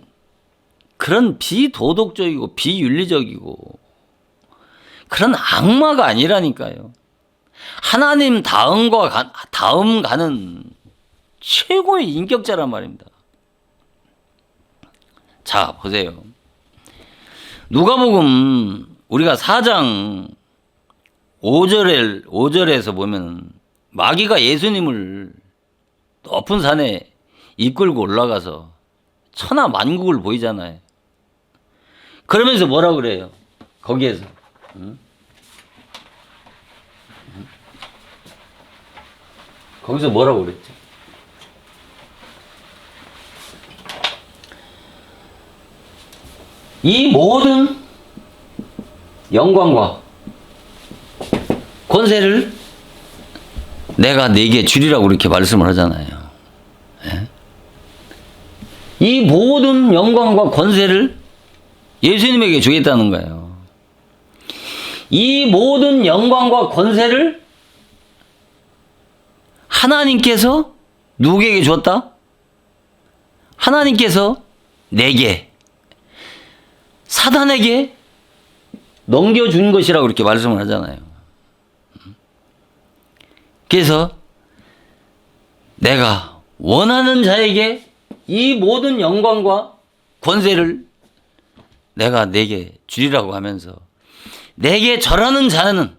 그런 비도덕적이고 비윤리적이고 그런 악마가 아니라니까요. 하나님 다음 가는 최고의 인격자란 말입니다. 자, 보세요. 누가복음 우리가 4장 5절에서 보면 마귀가 예수님을 높은 산에 이끌고 올라가서 천하 만국을 보이잖아요. 그러면서 뭐라 그래요? 거기에서. 거기서 뭐라고 그랬죠? 이 모든 영광과 권세를 내가 네게 주리라고 이렇게 말씀을 하잖아요. 예? 이 모든 영광과 권세를 예수님에게 주겠다는 거예요. 이 모든 영광과 권세를 하나님께서 누구에게 줬다? 하나님께서 내게, 사단에게 넘겨준 것이라고 이렇게 말씀을 하잖아요. 그래서 내가 원하는 자에게 이 모든 영광과 권세를 내가 내게 주리라고 하면서 내게 절하는 자는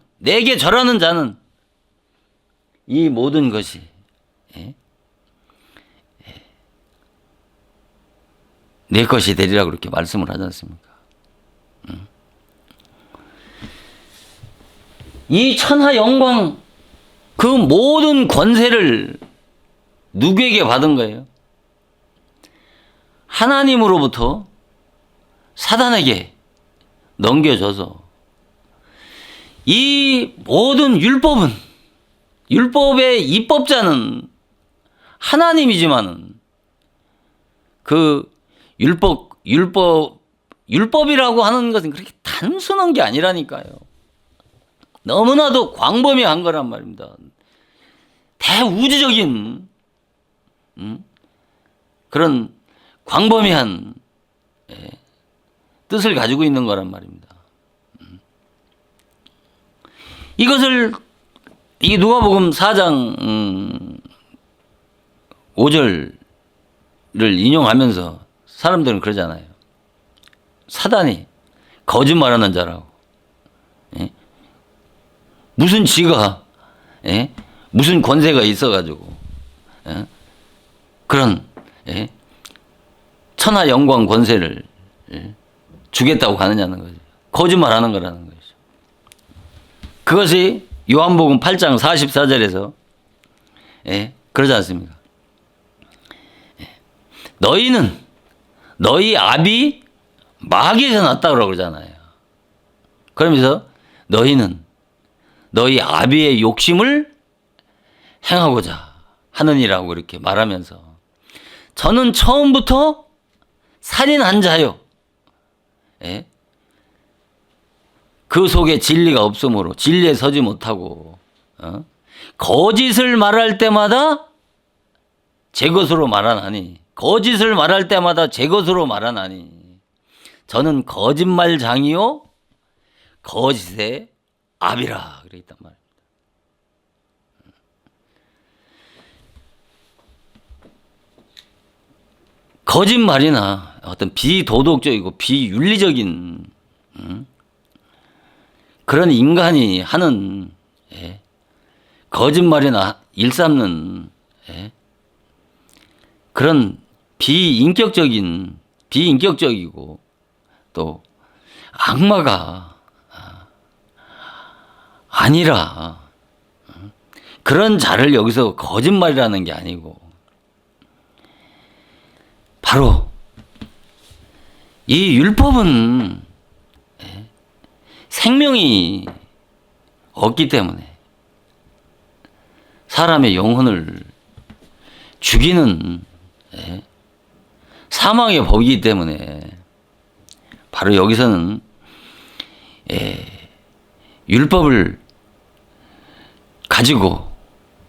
이 모든 것이 내 것이 되리라고 그렇게 말씀을 하지 않습니까? 이 천하 영광 그 모든 권세를 누구에게 받은 거예요? 하나님으로부터 사단에게 넘겨줘서 이 모든 율법의 입법자는 하나님이지만은 그 율법이라고 하는 것은 그렇게 단순한 게 아니라니까요. 너무나도 광범위한 거란 말입니다. 대우주적인 그런 광범위한 뜻을 가지고 있는 거란 말입니다. 이것을 이 누가복음 4장 5절을 인용하면서 사람들은 그러잖아요. 사단이 거짓말하는 자라고. 예? 무슨 지가 무슨 권세가 있어가지고 그런 천하 영광 권세를 주겠다고 가느냐는 거죠. 거짓말하는 거라는 거죠. 그것이 요한복음 8장 44절에서 그러지 않습니까? 너희는 너희 아비 마귀에서 났다고 그러잖아요. 그러면서 너희는 너희 아비의 욕심을 행하고자 하느니라고 이렇게 말하면서 저는 처음부터 살인한 자요. 그 속에 진리가 없으므로 진리에 서지 못하고 거짓을 말할 때마다 제 것으로 말하나니 거짓을 말할 때마다 제 것으로 말하나니 저는 거짓말장이요 거짓의 아비라 그래 있단 말입니다. 거짓말이나 어떤 비도덕적이고 비윤리적인 그런 인간이 하는 거짓말이나 일삼는 그런 비인격적이고 또 악마가 아니라 그런 자를 여기서 거짓말이라는 게 아니고 바로 이 율법은 생명이 없기 때문에 사람의 영혼을 죽이는 사망의 법이기 때문에 바로 여기서는 율법을 가지고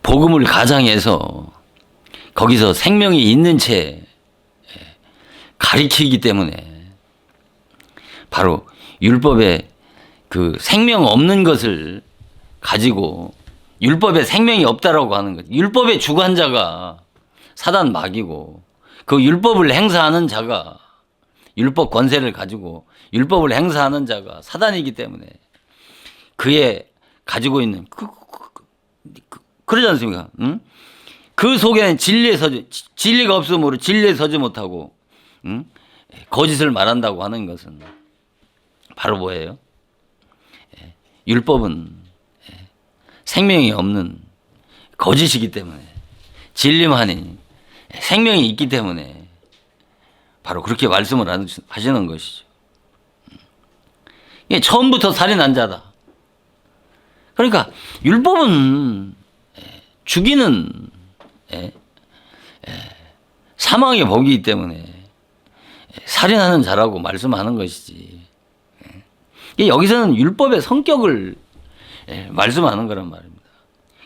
복음을 가장해서 거기서 생명이 있는 채 가리키기 때문에 바로 율법에 그 생명 없는 것을 가지고 율법에 생명이 없다라고 하는 것. 율법의 주관자가 사단 마귀고 그 율법을 행사하는 자가 율법 권세를 가지고 율법을 행사하는 자가 사단이기 때문에 그의 가지고 있는 그러지 않습니까? 응? 그 속에는 진리가 없으므로 진리에 서지 못하고 응? 거짓을 말한다고 하는 것은 바로 뭐예요? 율법은 생명이 없는 거짓이기 때문에 진리만이 생명이 있기 때문에 바로 그렇게 말씀을 하시는 것이죠. 이게 처음부터 살인한 자다. 그러니까 율법은 죽이는 사망의 법이기 때문에 살인하는 자라고 말씀하는 것이지. 여기서는 율법의 성격을 말씀하는 거란 말입니다.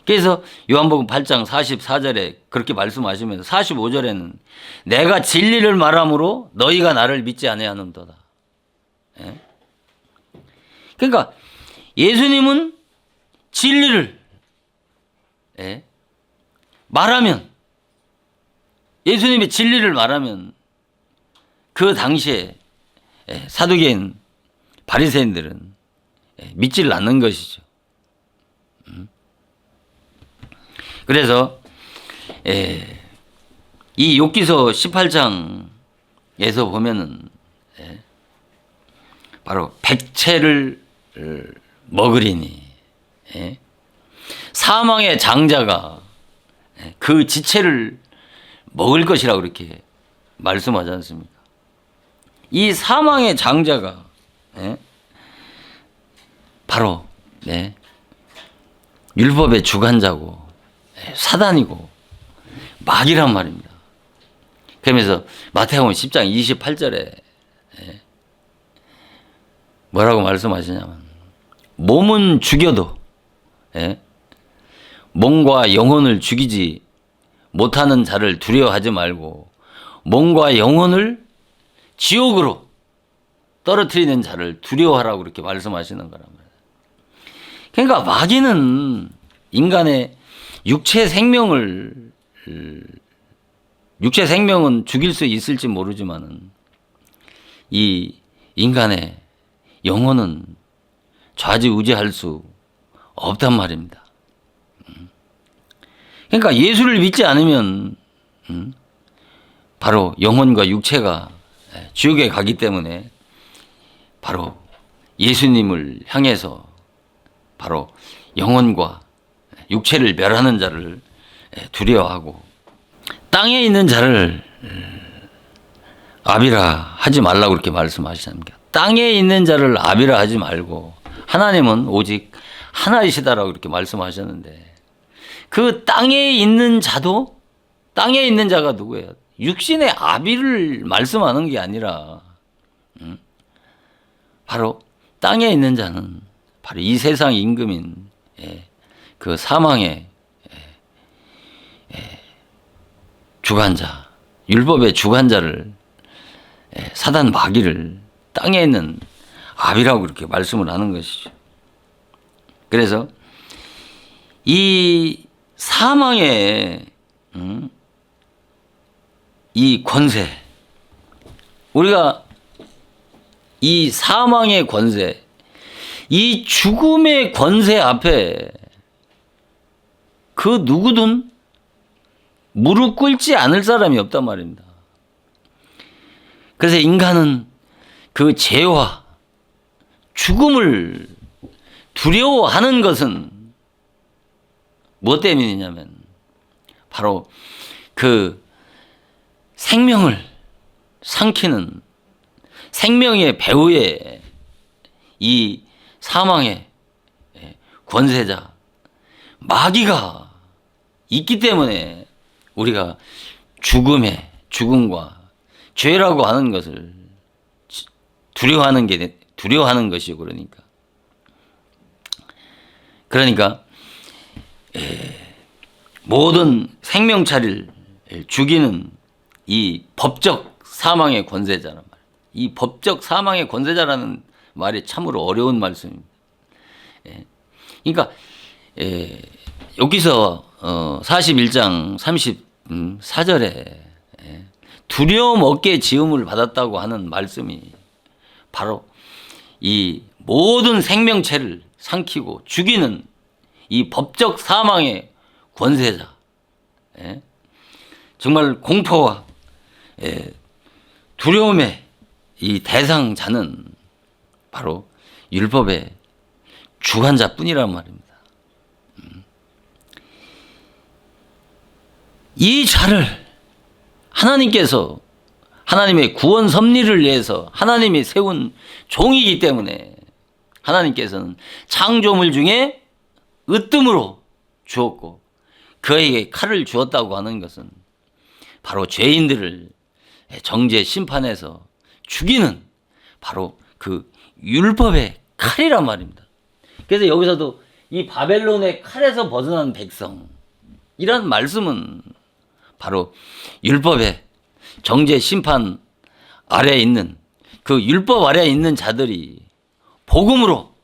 그래서 요한복음 8장 44절에 그렇게 말씀하시면서 45절에는 내가 진리를 말함으로 너희가 나를 믿지 아니하는도다. 그러니까 예수님은 진리를 말하면 예수님의 진리를 말하면 그 당시에 사두개인 바리새인들은 믿지를 않는 것이죠. 그래서 이 욥기서 18장에서 보면은 바로 백채를 먹으리니 사망의 장자가 그 지체를 먹을 것이라고 이렇게 말씀하지 않습니까? 이 사망의 장자가 바로 율법의 주관자고 사단이고 마귀란 말입니다. 그러면서 마태복음 10장 28절에 뭐라고 말씀하시냐면 몸은 죽여도 몸과 영혼을 죽이지 못하는 자를 두려워하지 말고 몸과 영혼을 지옥으로 떨어뜨리는 자를 두려워하라고 이렇게 말씀하시는 거란 말이에요. 그러니까 마귀는 인간의 육체 생명은 죽일 수 있을지 모르지만은 이 인간의 영혼은 좌지우지할 수 없단 말입니다. 그러니까 예수를 믿지 않으면 바로 영혼과 육체가 지옥에 가기 때문에 바로 예수님을 향해서 바로 영혼과 육체를 멸하는 자를 두려워하고 땅에 있는 자를 아비라 하지 말라고 그렇게 말씀하시습니다. 땅에 있는 자를 아비라 하지 말고 하나님은 오직 하나이시다라고 이렇게 말씀하셨는데 그 땅에 있는 자도 땅에 있는 자가 누구예요? 육신의 아비를 말씀하는 게 아니라 바로 땅에 있는 자는 바로 이 세상 임금인 그 사망의 주관자, 율법의 주관자를 사단 마귀를 땅에 있는 아비라고 그렇게 말씀을 하는 것이죠. 그래서 이 사망의 이 권세, 우리가 이 사망의 권세, 이 죽음의 권세 앞에 그 누구든 무릎 꿇지 않을 사람이 없단 말입니다. 그래서 인간은 그 죄와 죽음을 두려워하는 것은 무엇 때문이냐면 바로 그 생명을 삼키는 생명의 배후에 이 사망의 권세자 마귀가 있기 때문에 우리가 죽음과 죄라고 하는 것을 두려워하는 것이고 그러니까 모든 생명체를 죽이는 이 법적 사망의 권세자란 말이에요. 이 법적 사망의 권세자라는 말이 참으로 어려운 말씀입니다. 그러니까 여기서 41장 34절에 두려움 없게 지음을 받았다고 하는 말씀이 바로 이 모든 생명체를 삼키고 죽이는 이 법적 사망의 권세자, 정말 공포와 두려움의 이 대상자는 바로 율법의 주관자뿐이란 말입니다. 이 자를 하나님께서 하나님의 구원 섭리를 위해서 하나님이 세운 종이기 때문에 하나님께서는 창조물 중에 으뜸으로 주었고 그에게 칼을 주었다고 하는 것은 바로 죄인들을 정죄 심판해서 죽이는 바로 그 율법의 칼이란 말입니다. 그래서 여기서도 이 바벨론의 칼에서 벗어난 백성이란 말씀은 바로 율법의 정죄 심판 아래에 있는 그 율법 아래에 있는 자들이 복음으로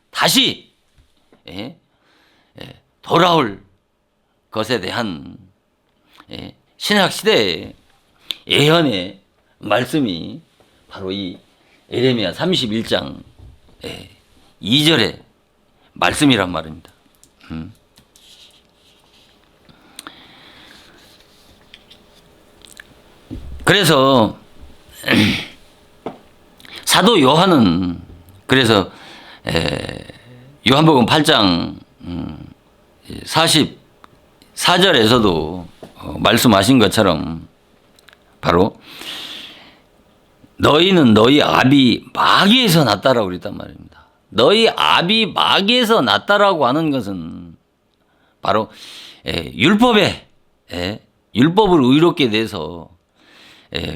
다시 돌아올 것에 대한 신약 시대의 예언의 말씀이 바로 이 예레미야 31장 2절의 말씀이란 말입니다. 그래서 사도 요한은 그래서 요한복음 8장 44절에서도 말씀하신 것처럼 바로 너희는 너희 아비 마귀에서 났다라고 그랬단 말입니다. 너희 아비 마귀에서 났다라고 하는 것은 바로 율법을 의롭게 돼서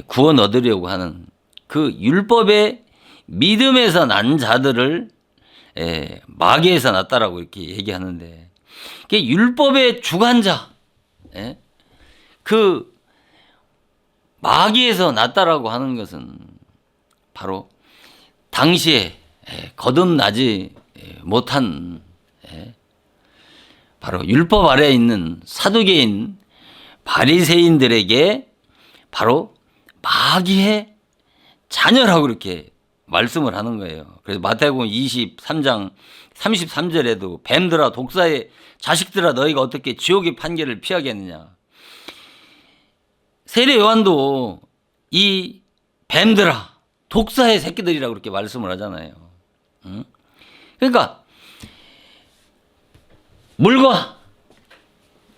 구원 얻으려고 하는 그 율법의 믿음에서 난 자들을 마귀에서 났다라고 이렇게 얘기하는데 율법의 주관자 그 마귀에서 났다라고 하는 것은 바로 당시에 거듭나지 못한 바로 율법 아래에 있는 사두개인 바리새인들에게 바로 마귀의 자녀라고 이렇게 말씀을 하는 거예요. 그래서 마태복음 23장 33절에도 뱀들아 독사의 자식들아 너희가 어떻게 지옥의 판결을 피하겠느냐. 세례 요한도 이 뱀들아 독사의 새끼들이라고 그렇게 말씀을 하잖아요. 그러니까 물과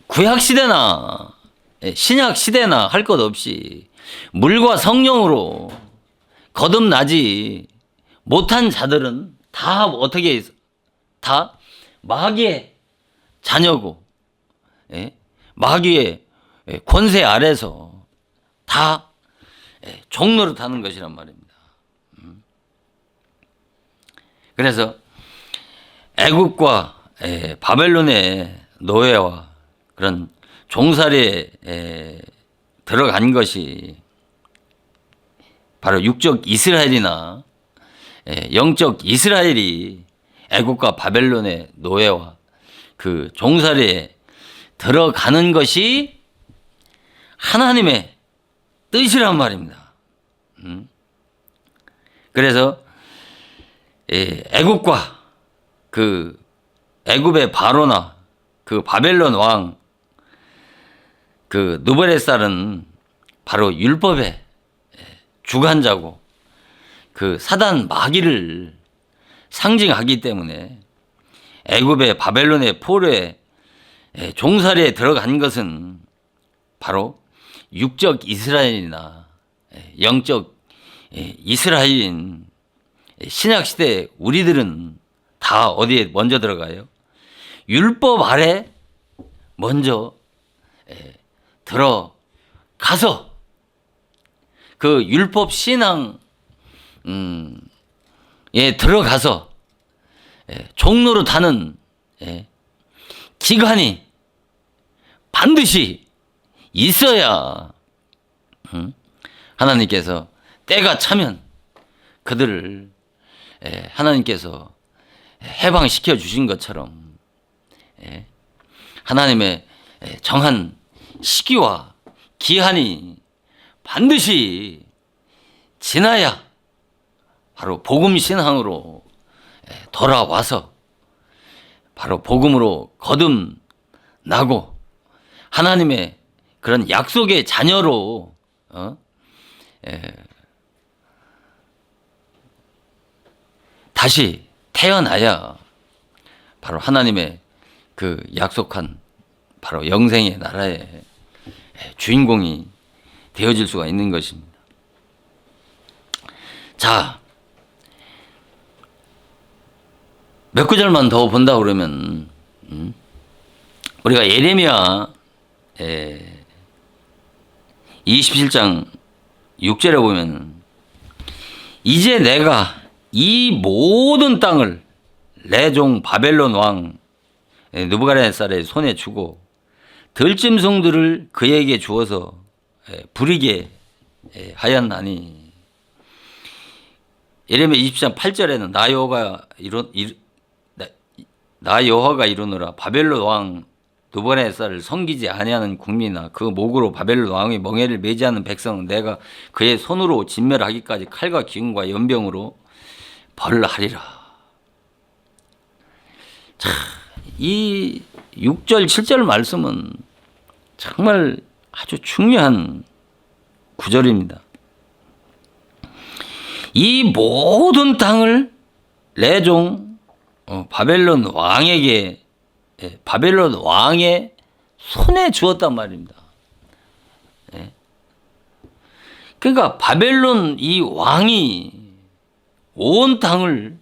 구약 시대나 신약 시대나 할 것 없이 물과 성령으로 거듭나지 못한 자들은 다 어떻게 다 마귀의 자녀고 마귀의 권세 아래서 다 종노릇하는 것이란 말입니다. 그래서 애굽과 바벨론의 노예와 그런 종살이에 들어간 것이 바로 육적 이스라엘이나 영적 이스라엘이 애국과 바벨론의 노예와 그 종살이에 들어가는 것이 하나님의 뜻이란 말입니다. 그래서 애국과 그 애굽의 바로나 그 바벨론 왕 그 느부갓네살은 바로 율법의 주관자고 그 사단 마귀를 상징하기 때문에 애굽의 바벨론의 포로에 종살이에 들어간 것은 바로 육적 이스라엘이나 영적 이스라엘인 신약시대 우리들은 다 어디에 먼저 들어가요? 율법 아래 먼저 들어가서 그 율법 신앙에 들어가서 종로로 타는 기간이 반드시 있어야 하나님께서 때가 차면 그들을 하나님께서 해방시켜 주신 것처럼 하나님의 정한 시기와 기한이 반드시 지나야 바로 복음 신앙으로 돌아와서 바로 복음으로 거듭나고 하나님의 그런 약속의 자녀로 다시 태어나야 바로 하나님의 그 약속한 바로 영생의 나라의 주인공이 되어질 수가 있는 것입니다. 자, 몇 구절만 더 본다 그러면 우리가 예레미야 27장 6절에 보면 이제 내가 이 모든 땅을 내 종 바벨론 왕 느부갓네살의 손에 주고 들짐승들을 그에게 주어서 부리게 하였나니. 예레미야 27장 8절에는 나 여호와가 이르노라 바벨론 왕 느부갓네살을 섬기지 아니하는 국민이나 그 목으로 바벨론 왕의 멍에를 매지하는 백성은 내가 그의 손으로 진멸하기까지 칼과 기근과 연병으로 벌하리라. 자, 이 6절 7절 말씀은 정말 아주 중요한 구절입니다. 이 모든 땅을 내 종 바벨론 왕에게 바벨론 왕의 손에 주었단 말입니다. 그러니까 바벨론 이 왕이 온 땅을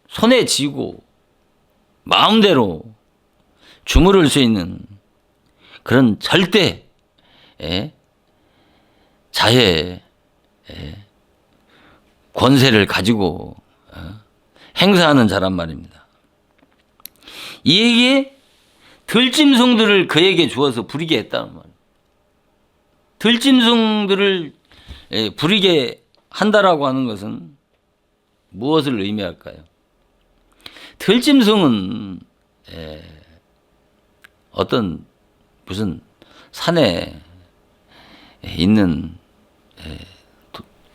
손에 쥐고 마음대로 주무를 수 있는 그런 절대 자의 권세를 가지고 행사하는 자란 말입니다. 이에게 들짐승들을 그에게 주어서 부리게 했다는 말이에요. 들짐승들을 부리게 한다라고 하는 것은 무엇을 의미할까요? 들짐승은 어떤 무슨 산에 있는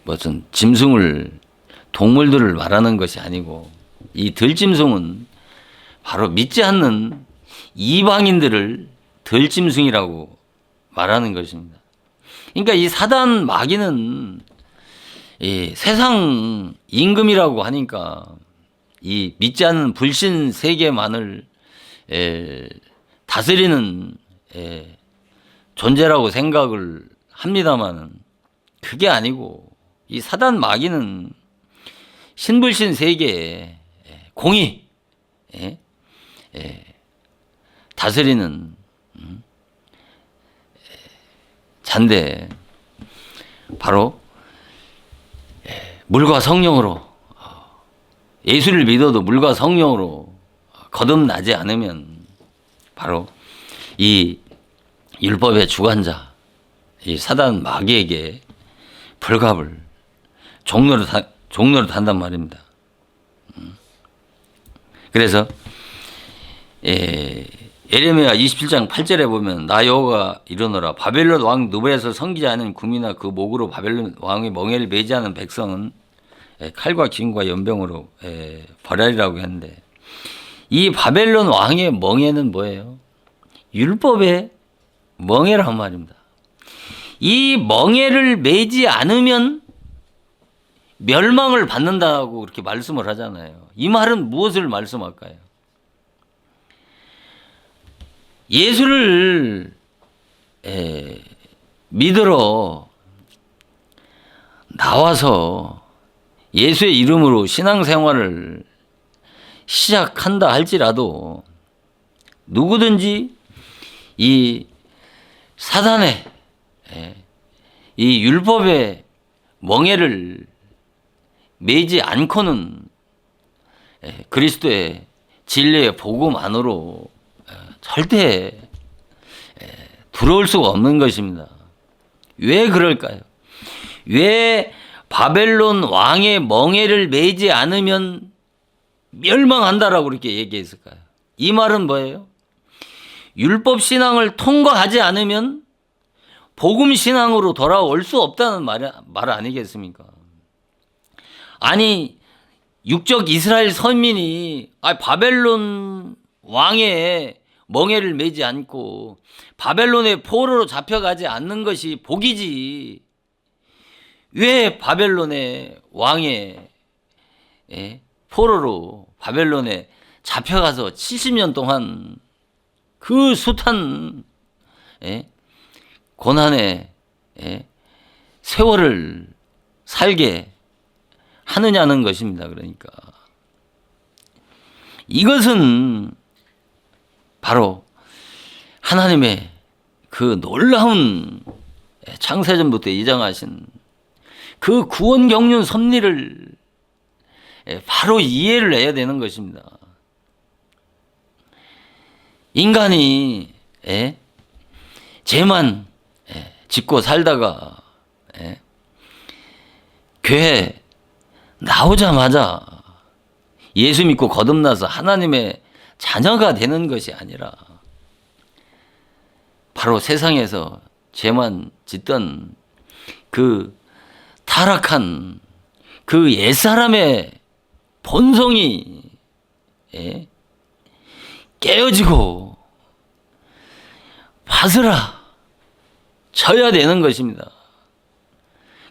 무슨 짐승을 동물들을 말하는 것이 아니고 이 들짐승은 바로 믿지 않는 이방인들을 들짐승이라고 말하는 것입니다. 그러니까 이 사단 마귀는 이 세상 임금이라고 하니까 이 믿지 않는 불신 세계만을 다스리는 존재라고 생각을 합니다만은 그게 아니고 이 사단 마귀는 신불신 세계에 공의 다스리는 잔데 바로 물과 성령으로 예수를 믿어도 물과 성령으로 거듭나지 않으면 바로 이 율법의 주관자 이 사단 마귀에게 불갑을 종로를 탄단 말입니다. 그래서 예레미야 27장 8절에 보면 나 여호와가 이르노라 바벨론 왕 느부갓네살을 섬기지 않은 국민이나 그 목으로 바벨론 왕의 멍에를 매지 않은 백성은 칼과 기근과 연병으로 벌하리라고 했는데 이 바벨론 왕의 멍에는 뭐예요? 율법의 멍에란 말입니다. 이 멍에를 매지 않으면 멸망을 받는다고 그렇게 말씀을 하잖아요. 이 말은 무엇을 말씀할까요? 예수를 믿으러 나와서 예수의 이름으로 신앙생활을 시작한다 할지라도 누구든지 이 사단의 이 율법의 멍에를 매지 않고는 그리스도의 진리의 복음 안으로 절대 들어올 수가 없는 것입니다. 왜 그럴까요? 왜 바벨론 왕의 멍에를 매지 않으면 멸망한다라고 이렇게 얘기했을까요? 이 말은 뭐예요? 율법 신앙을 통과하지 않으면 복음 신앙으로 돌아올 수 없다는 말 아니겠습니까? 아니 육적 이스라엘 선민이 바벨론 왕의 멍에를 매지 않고 바벨론의 포로로 잡혀가지 않는 것이 복이지 왜 바벨론의 왕의 포로로 바벨론에 잡혀가서 70년 동안 그 숱한 고난의 세월을 살게 하느냐는 것입니다. 그러니까 이것은 바로 하나님의 그 놀라운 창세전부터 예정하신 그 구원 경륜 섭리를 바로 이해를 해야 되는 것입니다. 인간이 죄만 짓고 살다가 교회 나오자마자 예수 믿고 거듭나서 하나님의 자녀가 되는 것이 아니라 바로 세상에서 죄만 짓던 그 타락한 그 옛사람의 본성이 깨어지고 바스라 쳐야 되는 것입니다.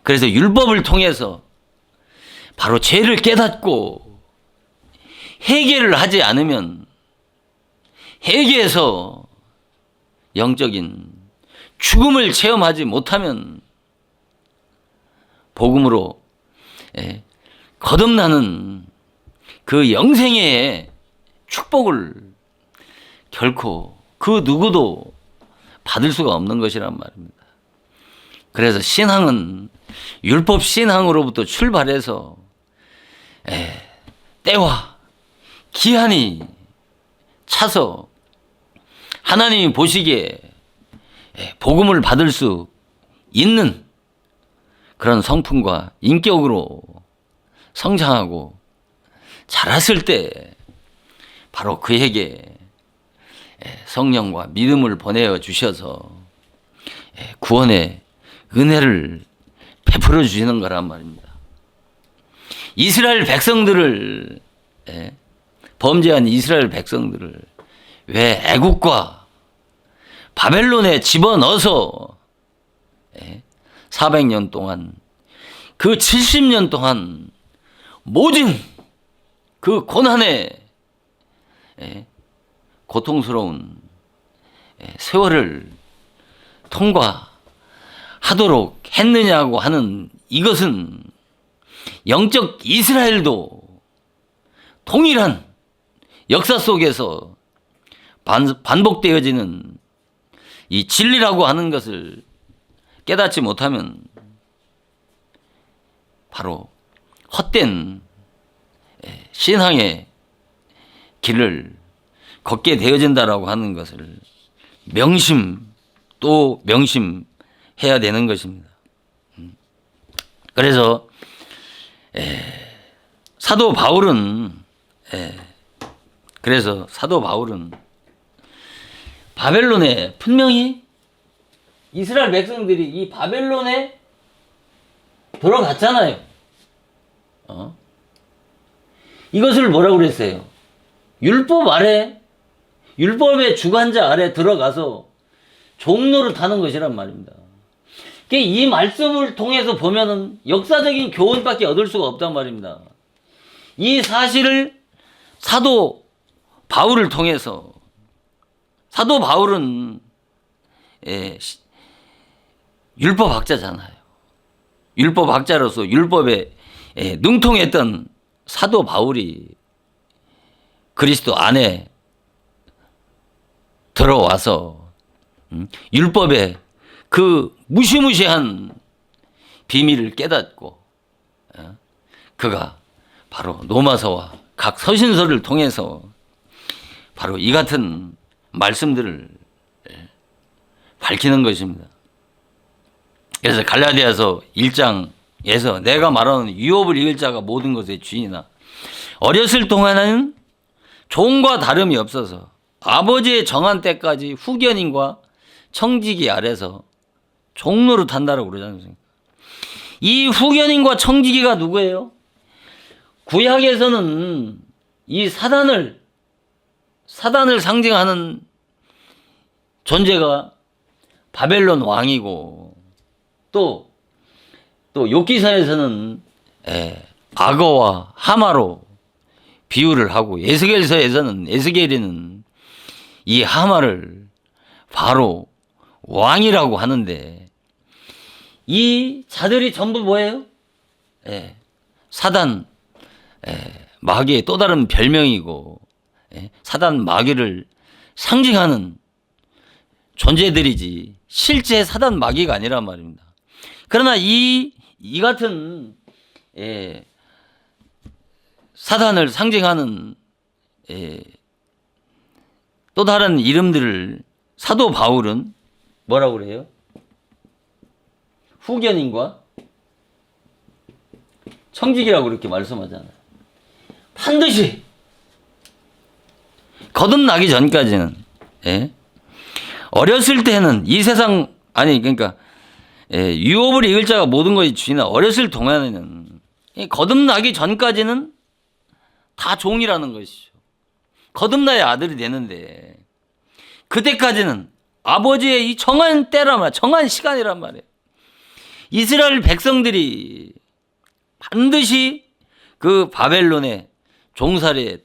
그래서 율법을 통해서 바로 죄를 깨닫고 회개를 하지 않으면 회개에서 영적인 죽음을 체험하지 못하면 복음으로 거듭나는 그 영생의 축복을 결코 그 누구도 받을 수가 없는 것이란 말입니다. 그래서 신앙은 율법 신앙으로부터 출발해서 때와 기한이 차서 하나님이 보시기에 복음을 받을 수 있는 그런 성품과 인격으로 성장하고 자랐을 때 바로 그에게 성령과 믿음을 보내어 주셔서 구원의 은혜를 베풀어 주시는 거란 말입니다. 이스라엘 백성들을 범죄한 이스라엘 백성들을 왜 애국과 바벨론에 집어넣어서 400년 동안 그 70년 동안 모든 그 고난의 고통스러운 세월을 통과하도록 했느냐고 하는 이것은 영적 이스라엘도 동일한 역사 속에서 반복되어지는 이 진리라고 하는 것을 깨닫지 못하면 바로 헛된 신앙의 길을 걷게 되어진다라고 하는 것을 명심 또 명심해야 되는 것입니다. 그래서 사도 바울은 바벨론에 분명히 이스라엘 백성들이 이 바벨론에 들어갔잖아요. 이것을 뭐라고 그랬어요? 율법 아래, 율법의 주관자 아래 들어가서 종로를 타는 것이란 말입니다. 이 말씀을 통해서 보면은 역사적인 교훈밖에 얻을 수가 없단 말입니다. 이 사실을 사도 바울을 통해서 사도 바울은 율법학자잖아요. 율법학자로서 율법에 능통했던 사도 바울이 그리스도 안에 들어와서 율법의 그 무시무시한 비밀을 깨닫고 그가 바로 로마서와 각 서신서를 통해서 바로 이 같은 말씀들을 밝히는 것입니다. 그래서 갈라디아서 1장에서 내가 말하는 유업을 이을 자가 모든 것의 주인이나 어렸을 동안에는 종과 다름이 없어서 아버지의 정한 때까지 후견인과 청지기 아래서 종로를 탄다라고 그러지 않습니까? 이 후견인과 청지기가 누구예요? 구약에서는 이 사단을 상징하는 존재가 바벨론 왕이고 또 욥기서에서는 악어와 하마로 비유를 하고 에스겔서에서는 에스겔이는 이 하마를 바로 왕이라고 하는데 이 자들이 전부 뭐예요? 사단 마귀의 또 다른 별명이고 사단 마귀를 상징하는 존재들이지 실제 사단 마귀가 아니란 말입니다. 그러나 이 같은 사단을 상징하는 또 다른 이름들을 사도 바울은 뭐라고 그래요? 후견인과 청지기라고 그렇게 말씀하잖아요. 반드시 거듭나기 전까지는 어렸을 때는 이 세상 그러니까 유업을 이을 자가 모든 것이 주이나 어렸을 동안에는 거듭나기 전까지는 다 종이라는 것이죠. 거듭나야 아들이 되는데 그때까지는 아버지의 이 정한 때란 말이야. 정한 시간이란 말이에요. 이스라엘 백성들이 반드시 그 바벨론의 종살이에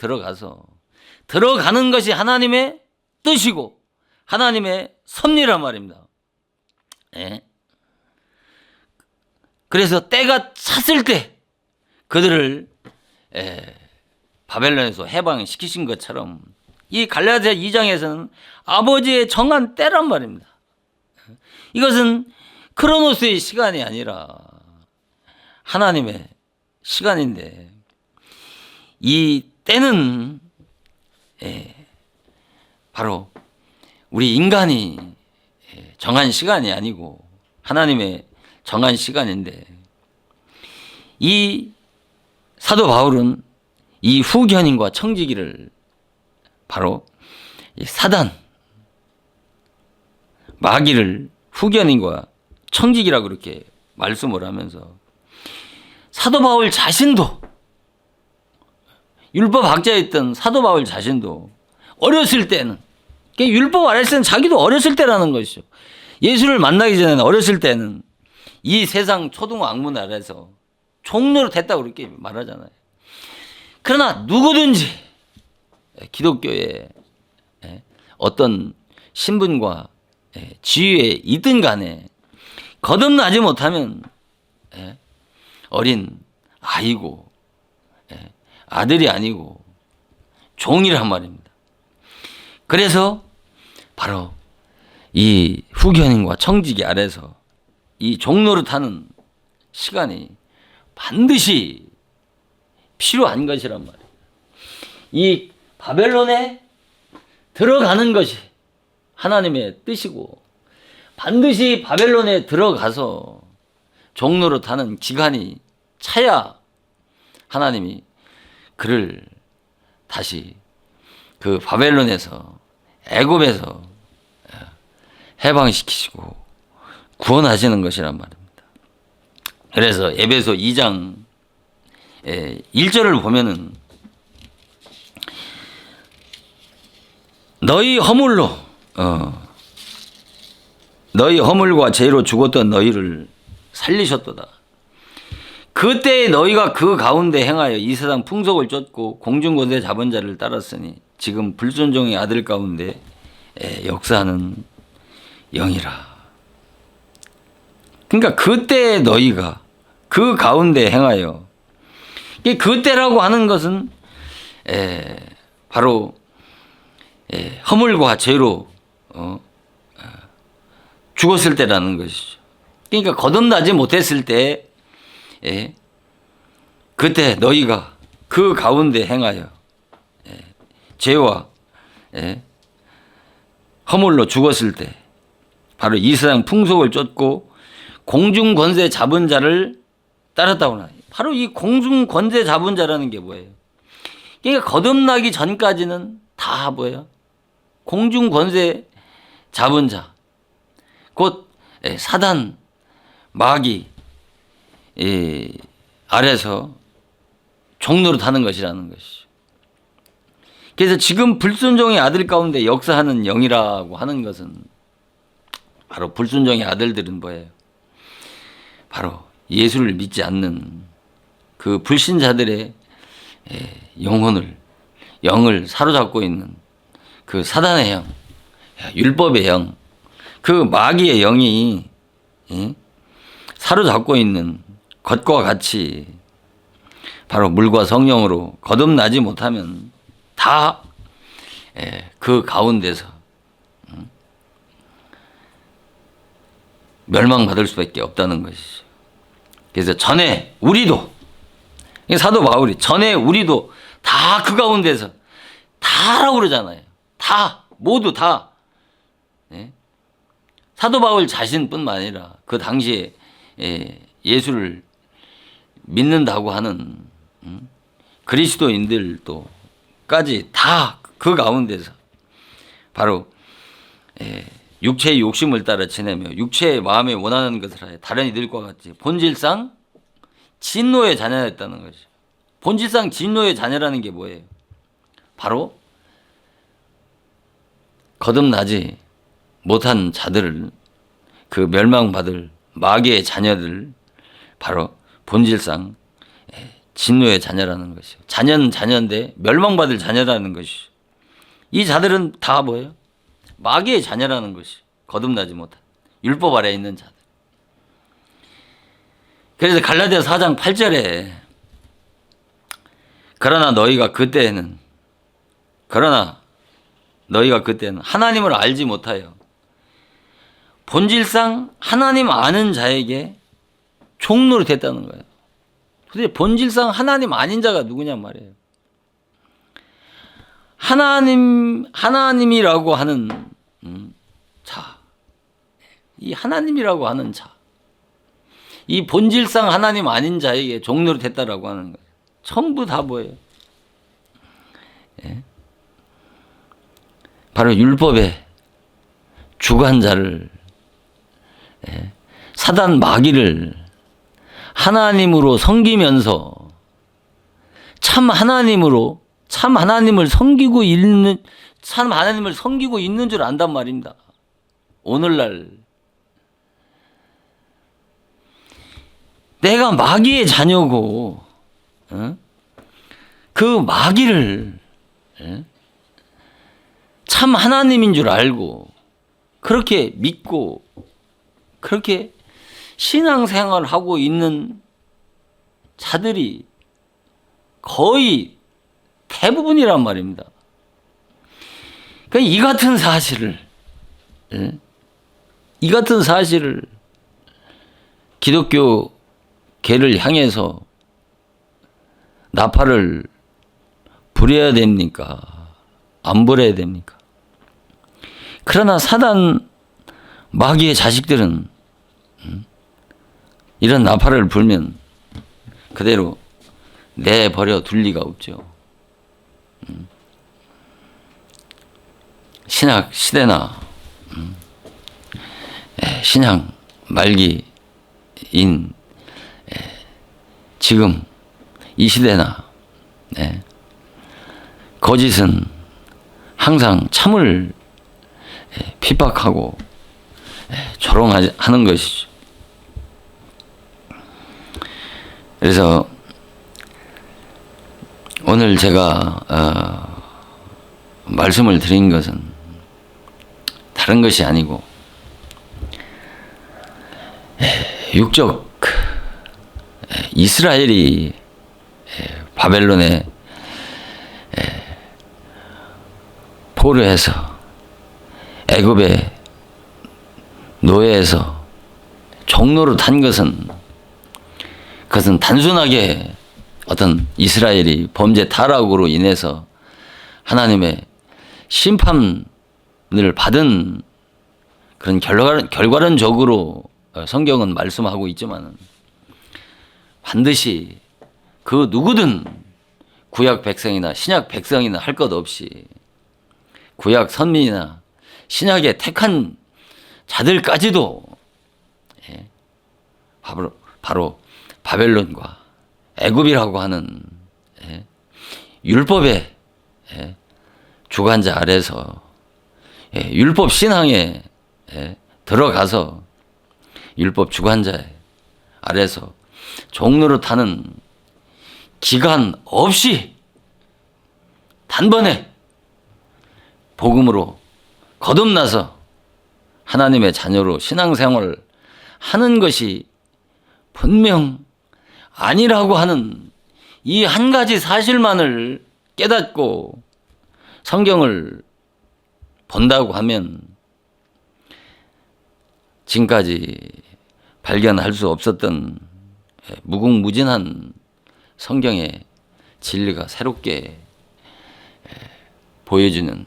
들어가는 것이 하나님의 뜻이고 하나님의 섭리란 말입니다. 그래서 때가 찼을 때 그들을 바벨론에서 해방시키신 것처럼 이 갈라디아 2장에서는 아버지의 정한 때란 말입니다. 이것은 크로노스의 시간이 아니라 하나님의 시간인데 이 때는 바로 우리 인간이 정한 시간이 아니고 하나님의 정한 시간인데 이 사도 바울은 이 후견인과 청지기를 바로 이 사단 마귀를 후견인과 청지기라고 그렇게 말씀을 하면서 사도 바울 자신도 율법학자였던 사도 바울 자신도 어렸을 때는 율법 아래서는 자기도 어렸을 때라는 것이죠. 예수를 만나기 전에는 어렸을 때는 이 세상 초등 악문 아래서 종로로 됐다고 그렇게 말하잖아요. 그러나 누구든지 기독교의 어떤 신분과 지위에 있든 간에 거듭나지 못하면 어린 아이고 아들이 아니고 종이란 말입니다. 그래서 바로 이 후견인과 청지기 아래서 이 종로를 타는 시간이 반드시 필요한 것이란 말이에요. 이 바벨론에 들어가는 것이 하나님의 뜻이고 반드시 바벨론에 들어가서 종로로 타는 기간이 차야 하나님이 그를 다시 그 바벨론에서 애굽에서 해방시키시고 구원하시는 것이란 말입니다. 그래서 에베소 2장 1절을 보면은 너희 허물과 죄로 죽었던 너희를 살리셨도다. 그때 너희가 그 가운데 행하여 이 세상 풍속을 쫓고 공중권세 잡은 자를 따랐으니 지금 불순종의 아들 가운데 역사하는 영이라. 그러니까 그때 너희가 그 가운데 행하여, 그때라고 하는 것은 바로 허물과 죄로 죽었을 때라는 것이죠. 그러니까 거듭나지 못했을 때 그때 너희가 그 가운데 행하여 죄와 허물로 죽었을 때 바로 이 세상 풍속을 쫓고 공중 권세 잡은 자를 따랐다고 하나. 바로 이 공중 권세 잡은 자라는 게 뭐예요? 그러니까 거듭나기 전까지는 다 뭐예요? 공중 권세 잡은 자, 곧 사단 마귀 아래서 종노릇 하는 것이라는 것이죠. 그래서 지금 불순종의 아들 가운데 역사하는 영이라고 하는 것은 바로 불순종의 아들들은 뭐예요? 바로 예수를 믿지 않는 그 불신자들의 영을 사로잡고 있는 그 사단의 영, 율법의 영, 그 마귀의 영이 사로잡고 있는 것과 같이 바로 물과 성령으로 거듭나지 못하면 다 그 가운데서 멸망받을 수밖에 없다는 것이죠. 그래서 전에 우리도, 사도 바울이 전에 우리도 다 그 가운데서 다라고 그러잖아요. 다, 모두 다. 사도 바울 자신뿐만 아니라 그 당시에 예수를 믿는다고 하는 그리스도인들도까지 다 그 가운데서 바로 육체의 욕심을 따라 지내며 육체의 마음에 원하는 것을 하여 다른 이들과 같이 본질상 진노의 자녀였다는 것이죠. 본질상 진노의 자녀라는 게 뭐예요? 바로 거듭나지 못한 자들을, 그 멸망받을 마귀의 자녀들, 바로 본질상 진노의 자녀라는 것이죠. 자녀는 자녀인데 멸망받을 자녀라는 것이죠. 이 자들은 다 뭐예요? 마귀의 자녀라는 것이, 거듭나지 못한 율법 아래에 있는 자들. 그래서 갈라디아 4장 8절에 그러나 너희가 그때는 하나님을 알지 못하여 본질상 하나님 아는 자에게 종노릇 됐다는 거예요. 도대체 본질상 하나님 아닌 자가 누구냐 말이에요. 하나님이라고 하는 자, 이 하나님이라고 하는 자, 이 본질상 하나님 아닌 자에게 종노릇 했다라고 하는 거예요. 전부 다 뭐예요? 바로 율법의 주관자를, 사단 마귀를 하나님으로 섬기면서 참 하나님을 섬기고 있는 줄 안단 말입니다. 오늘날 내가 마귀의 자녀고 그 마귀를 참 하나님인 줄 알고 그렇게 믿고 그렇게 신앙생활을 하고 있는 자들이 거의 대부분이란 말입니다. 그러니까 이 같은 사실을 기독교계를 향해서 나팔을 부려야 됩니까? 안 부려야 됩니까? 그러나 사단 마귀의 자식들은 이런 나팔을 불면 그대로 내버려 둘 리가 없죠. 신약 시대나 신약 말기인 지금 이 시대나 거짓은 항상 참을 핍박하고 조롱하는 것이죠. 그래서 오늘 제가 말씀을 드린 것은 다른 것이 아니고 육적 이스라엘이 바벨론에 포로해서 애굽의 노예에서 종로로 탄 것은 그것은 단순하게 어떤 이스라엘이 범죄 타락으로 인해서 하나님의 심판을 받은 그런 결과론적으로 성경은 말씀하고 있지만 반드시 그 누구든 구약 백성이나 신약 백성이나 할 것 없이 구약 선민이나 신약의 택한 자들까지도 바로 바벨론과 애굽이라고 하는 율법의 주관자 아래서 율법 신앙에 들어가서 율법 주관자 아래서 종로로 타는 기간 없이 단번에 복음으로 거듭나서 하나님의 자녀로 신앙생활을 하는 것이 분명 아니라고 하는 이 한 가지 사실만을 깨닫고 성경을 본다고 하면 지금까지 발견할 수 없었던 무궁무진한 성경의 진리가 새롭게 보여주는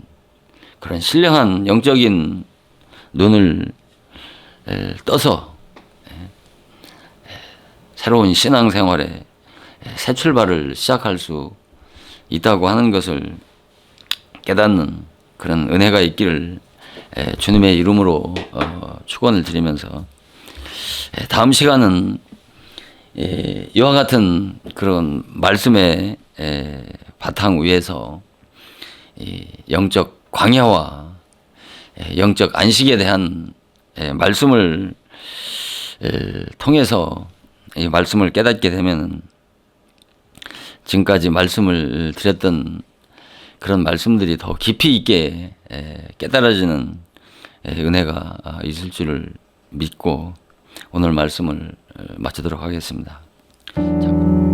그런 신령한 영적인 눈을 떠서 새로운 신앙생활에 새 출발을 시작할 수 있다고 하는 것을 깨닫는 그런 은혜가 있기를 주님의 이름으로 축원을 드리면서 다음 시간은 이와 같은 그런 말씀의 바탕 위에서 영적 광야와 영적 안식에 대한 말씀을 통해서 이 말씀을 깨닫게 되면 지금까지 말씀을 드렸던 그런 말씀들이 더 깊이 있게 깨달아지는 은혜가 있을 줄을 믿고 오늘 말씀을 마치도록 하겠습니다. 자.